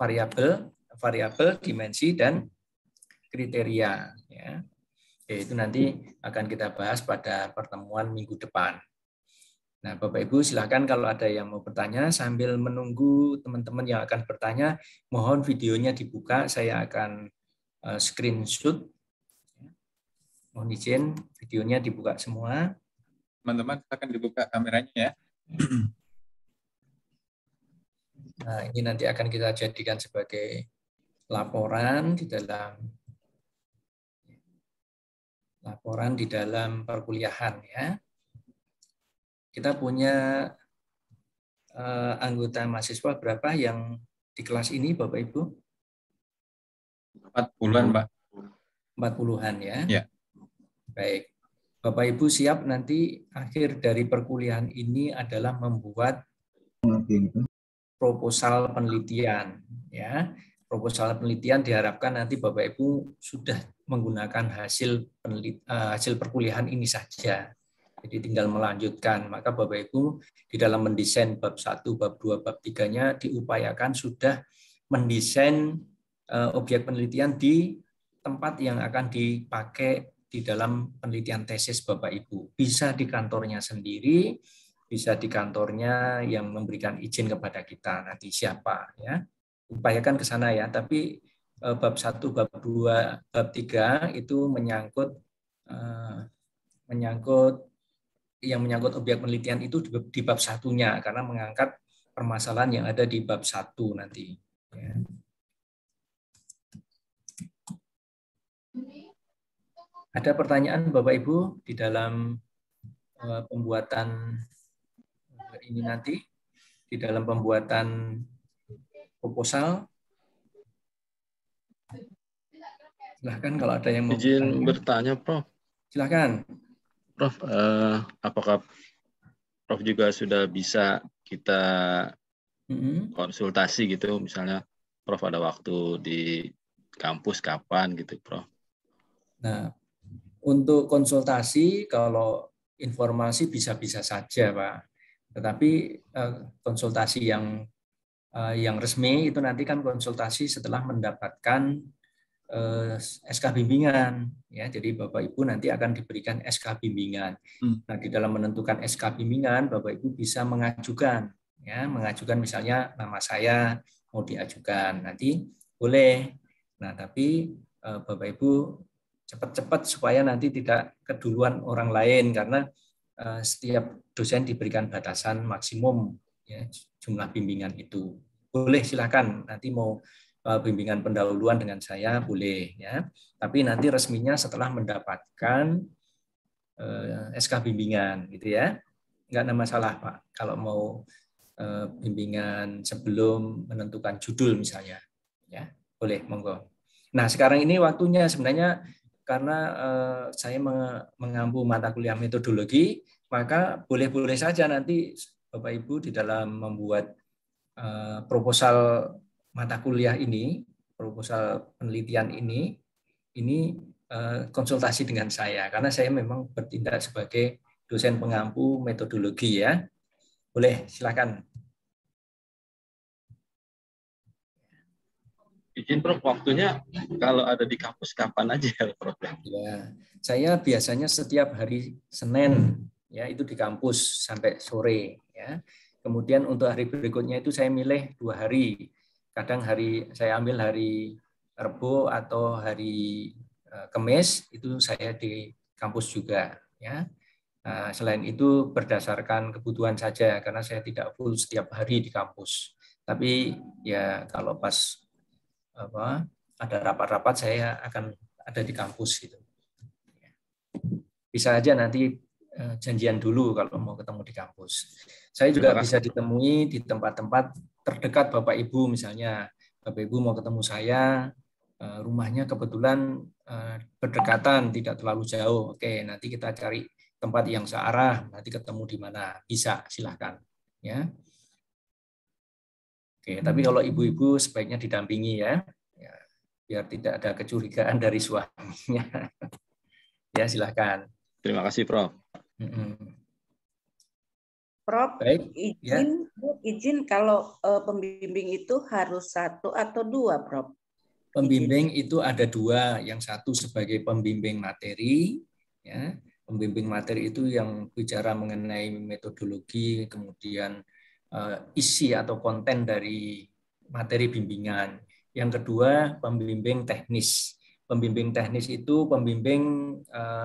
variabel, dimensi, dan kriteria. Ya. Itu nanti akan kita bahas pada pertemuan minggu depan. Nah, Bapak Ibu silakan kalau ada yang mau bertanya sambil menunggu teman-teman yang akan bertanya, mohon videonya dibuka, saya akan screenshot. Mohon izin videonya dibuka semua. Teman-teman silakan dibuka kameranya ya. Nah, ini nanti akan kita jadikan sebagai laporan di dalam perkuliahan ya. Kita punya anggota mahasiswa berapa yang di kelas ini, Bapak Ibu? 40-an, Pak. 40-an ya. Ya. Baik. Bapak Ibu siap nanti akhir dari perkuliahan ini adalah membuat proposal penelitian ya. Proposal penelitian diharapkan nanti Bapak Ibu sudah menggunakan hasil perkuliahan ini saja. Jadi tinggal melanjutkan. Maka Bapak Ibu di dalam mendesain bab 1, bab 2, bab 3-nya diupayakan sudah mendesain objek penelitian di tempat yang akan dipakai di dalam penelitian tesis Bapak Ibu. Bisa di kantornya sendiri, bisa di kantornya yang memberikan izin kepada kita nanti siapa ya. Upayakan ke sana ya, tapi bab 1, bab 2, bab 3 itu menyangkut yang menyangkut objek penelitian itu di bab 1-nya karena mengangkat permasalahan yang ada di bab 1 nanti ya. Ada pertanyaan Bapak Ibu di dalam pembuatan ini nanti, di dalam pembuatan proposal? Silahkan kalau ada yang mau izin bertanya, Prof. Silahkan. Prof, apakah Prof juga sudah bisa kita konsultasi gitu, misalnya Prof ada waktu di kampus kapan gitu, Prof? Nah, untuk konsultasi kalau informasi bisa-bisa saja, Pak. Tetapi konsultasi yang resmi itu nanti kan konsultasi setelah mendapatkan SK bimbingan ya. Jadi Bapak Ibu nanti akan diberikan SK bimbingan. Nah, di dalam menentukan SK bimbingan Bapak Ibu bisa mengajukan ya, mengajukan misalnya nama saya mau diajukan. Nanti boleh. Nah, tapi Bapak Ibu cepat-cepat supaya nanti tidak keduluan orang lain karena setiap dosen diberikan batasan maksimum ya, jumlah bimbingan itu. Boleh silakan nanti mau bimbingan pendahuluan dengan saya boleh ya. Tapi nanti resminya setelah mendapatkan SK bimbingan gitu ya. Enggak ada masalah, Pak. Kalau mau bimbingan sebelum menentukan judul misalnya ya. Boleh, monggo. Nah, sekarang ini waktunya sebenarnya karena saya mengampu mata kuliah metodologi, maka boleh-boleh saja nanti Bapak Ibu di dalam membuat proposal mata kuliah ini, proposal penelitian ini konsultasi dengan saya karena saya memang bertindak sebagai dosen pengampu metodologi ya. Boleh, silakan. Izin Prof, waktunya kalau ada di kampus kapan aja Prof? Ya, saya biasanya setiap hari Senin ya itu di kampus sampai sore ya. Kemudian untuk hari berikutnya itu saya milih 2 hari. Kadang saya ambil hari Rabu atau hari Kamis itu saya di kampus juga ya. Nah, selain itu berdasarkan kebutuhan saja karena saya tidak full setiap hari di kampus. Tapi ya kalau pas ada rapat-rapat saya akan ada di kampus gitu. Bisa aja nanti janjian dulu kalau mau ketemu di kampus. Saya juga bisa ditemui di tempat-tempat terdekat Bapak Ibu, misalnya Bapak Ibu mau ketemu saya, rumahnya kebetulan berdekatan, tidak terlalu jauh. Oke, nanti kita cari tempat yang searah, nanti ketemu di mana. Bisa, silahkan. Ya. Oke, tapi kalau ibu-ibu sebaiknya didampingi ya, biar tidak ada kecurigaan dari suaminya. Ya, silahkan. Terima kasih, Prof. Prof, Baik, ya. izin kalau pembimbing itu harus 1 atau 2, Prof? Pembimbing itu ada 2, yang satu sebagai pembimbing materi, ya. Pembimbing materi itu yang bicara mengenai metodologi, kemudian isi atau konten dari materi bimbingan. Yang kedua, pembimbing teknis. Pembimbing teknis itu pembimbing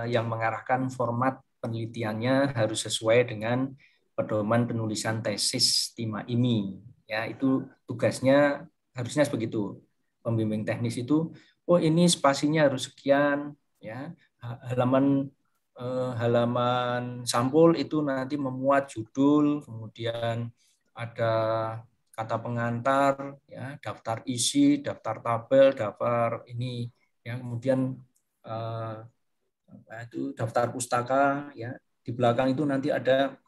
yang mengarahkan format penelitiannya harus sesuai dengan pedoman penulisan tesis TIMA IMI. Ya, itu tugasnya harusnya begitu. Pembimbing teknis itu, oh ini spasinya harus sekian, ya, halaman sampul itu nanti memuat judul, kemudian ada kata pengantar, ya, daftar isi, daftar tabel, daftar ini, ya, kemudian itu daftar pustaka, ya, di belakang itu nanti ada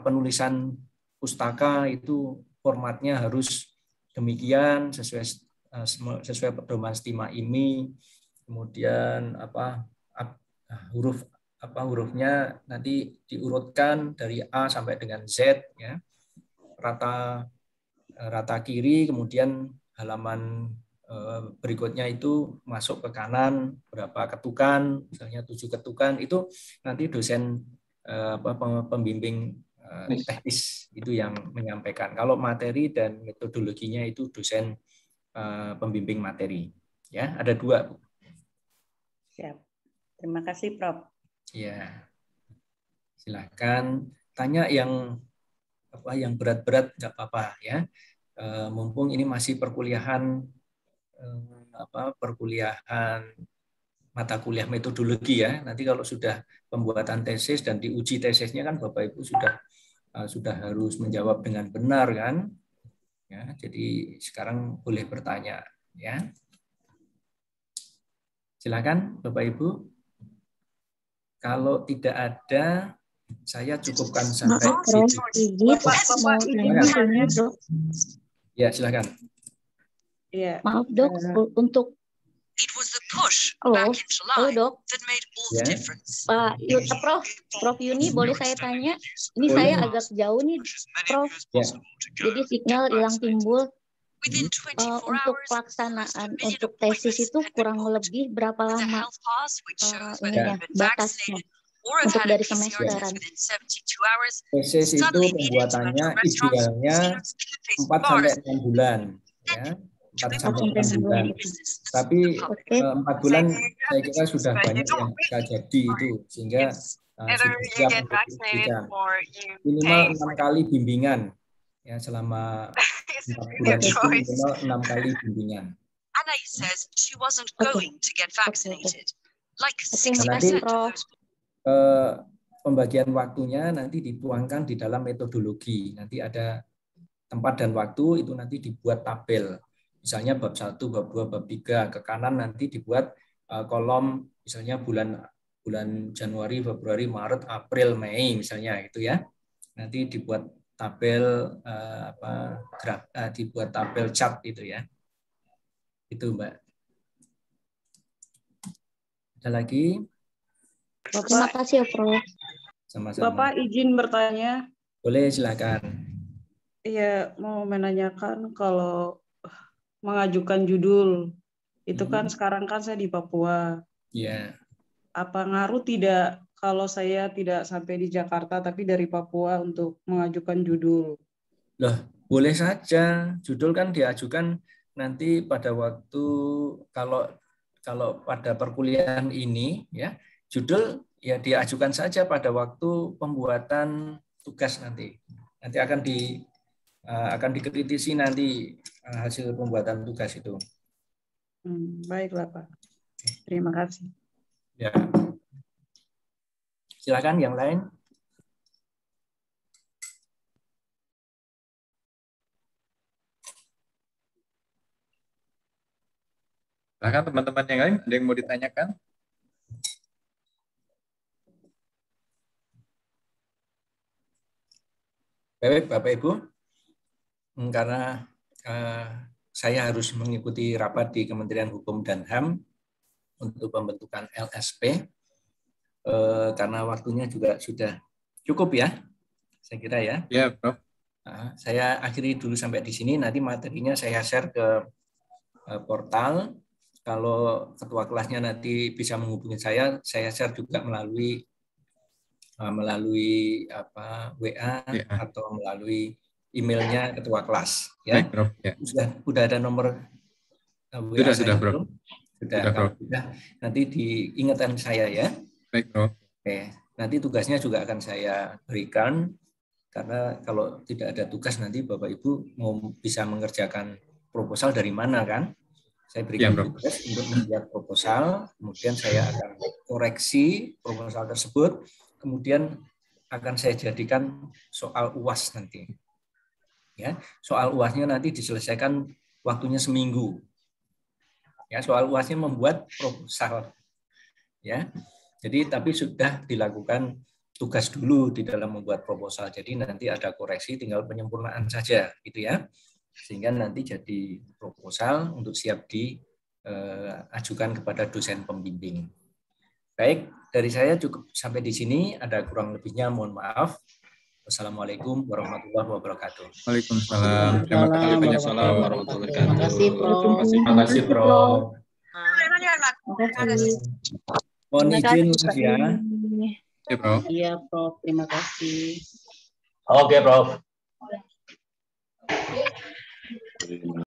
penulisan pustaka, itu formatnya harus demikian sesuai pedoman STIMA IMI, kemudian hurufnya nanti diurutkan dari A sampai dengan Z, ya, rata kiri, kemudian halaman berikutnya itu masuk ke kanan berapa ketukan, misalnya 7 ketukan, itu nanti dosen pembimbing teknis itu yang menyampaikan. Kalau materi dan metodologinya itu dosen pembimbing materi. Ya, ada 2. Siap. Terima kasih, Prof. Ya. Silakan tanya yang berat-berat, nggak apa-apa, ya. Mumpung ini masih perkuliahan mata kuliah metodologi, ya. Nanti kalau sudah pembuatan tesis dan diuji tesisnya kan Bapak Ibu sudah harus menjawab dengan benar, kan? Ya, jadi sekarang boleh bertanya, ya. Silakan Bapak Ibu. Kalau tidak ada, saya cukupkan sampai sini. Ya, silakan. Ya. Maaf dok, untuk halo dok. Ya. Prof Yuni, boleh saya tanya? Ini boleh. Saya agak jauh nih, Prof. Ya. Jadi sinyal hilang timbul. Untuk pelaksanaan untuk tesis itu kurang lebih berapa lama batasnya untuk dari semesteran? Tesis itu pembuatannya idealnya 4-6 bulan, ya. 4-6 bulan. Tapi 4 bulan saya kira sudah banyak yang bisa jadi itu, sehingga sudah siap untuk diberikan. Minimal 6 kali bimbingan, ya, selama 4 bulan itu minimal 6 kali bimbingan. Nanti pembagian waktunya nanti dituangkan di dalam metodologi. Nanti ada tempat dan waktu, itu nanti dibuat tabel. Misalnya bab 1, bab 2, bab 3, ke kanan nanti dibuat kolom, misalnya bulan Januari, Februari, Maret, April, Mei, misalnya itu, ya. Nanti dibuat tabel dibuat tabel chart itu, ya. Itu, Mbak. Ada lagi? Terima kasih ya, Prof. Sama-sama. Bapak izin bertanya. Boleh, silakan. Iya, mau menanyakan kalau mengajukan judul itu kan sekarang kan saya di Papua. Iya. Apa ngaruh tidak kalau saya tidak sampai di Jakarta tapi dari Papua untuk mengajukan judul? Loh, boleh saja. Judul kan diajukan nanti pada waktu kalau pada perkuliahan ini, ya, judul ya diajukan saja pada waktu pembuatan tugas nanti. Nanti akan dikritisi nanti hasil pembuatan tugas itu. Baiklah, Pak. Terima kasih. Ya. Silakan yang lain. Silakan teman-teman yang lain, ada yang mau ditanyakan? Baik, Bapak Ibu, karena saya harus mengikuti rapat di Kementerian Hukum dan HAM untuk pembentukan LSP, karena waktunya juga sudah cukup, ya. Saya kira ya. Ya, Prof. Nah, saya akhiri dulu sampai di sini. Nanti materinya saya share ke portal. Kalau ketua kelasnya nanti bisa menghubungi saya share juga melalui WA atau melalui emailnya ketua kelas. Ya. Baik, Prof. Ya. Sudah ada nomor WA Sudah, Prof. Sudah, Prof. Sudah, nanti diingatkan saya ya. Baik, Prof. Oke, nanti tugasnya juga akan saya berikan. Karena kalau tidak ada tugas nanti Bapak Ibu mau bisa mengerjakan proposal dari mana kan? Saya berikan tugas untuk membuat proposal, kemudian saya akan koreksi proposal tersebut, kemudian akan saya jadikan soal UAS nanti. Ya, soal UASnya nanti diselesaikan waktunya seminggu. Ya, soal UASnya membuat proposal. Ya, jadi tapi sudah dilakukan tugas dulu di dalam membuat proposal. Jadi nanti ada koreksi, tinggal penyempurnaan saja, gitu ya. Sehingga nanti jadi proposal untuk siap diajukan kepada dosen pembimbing. Baik, dari saya cukup sampai di sini. Ada kurang lebihnya mohon maaf. Wassalamualaikum warahmatullahi wabarakatuh. Waalaikumsalam. Terima kasih banyak, Prof. warahmatullahi wabarakatuh. Terima kasih, Prof. Mohon izin, ya. Ya, Prof. Iya, Prof. Terima kasih. Oke, Prof.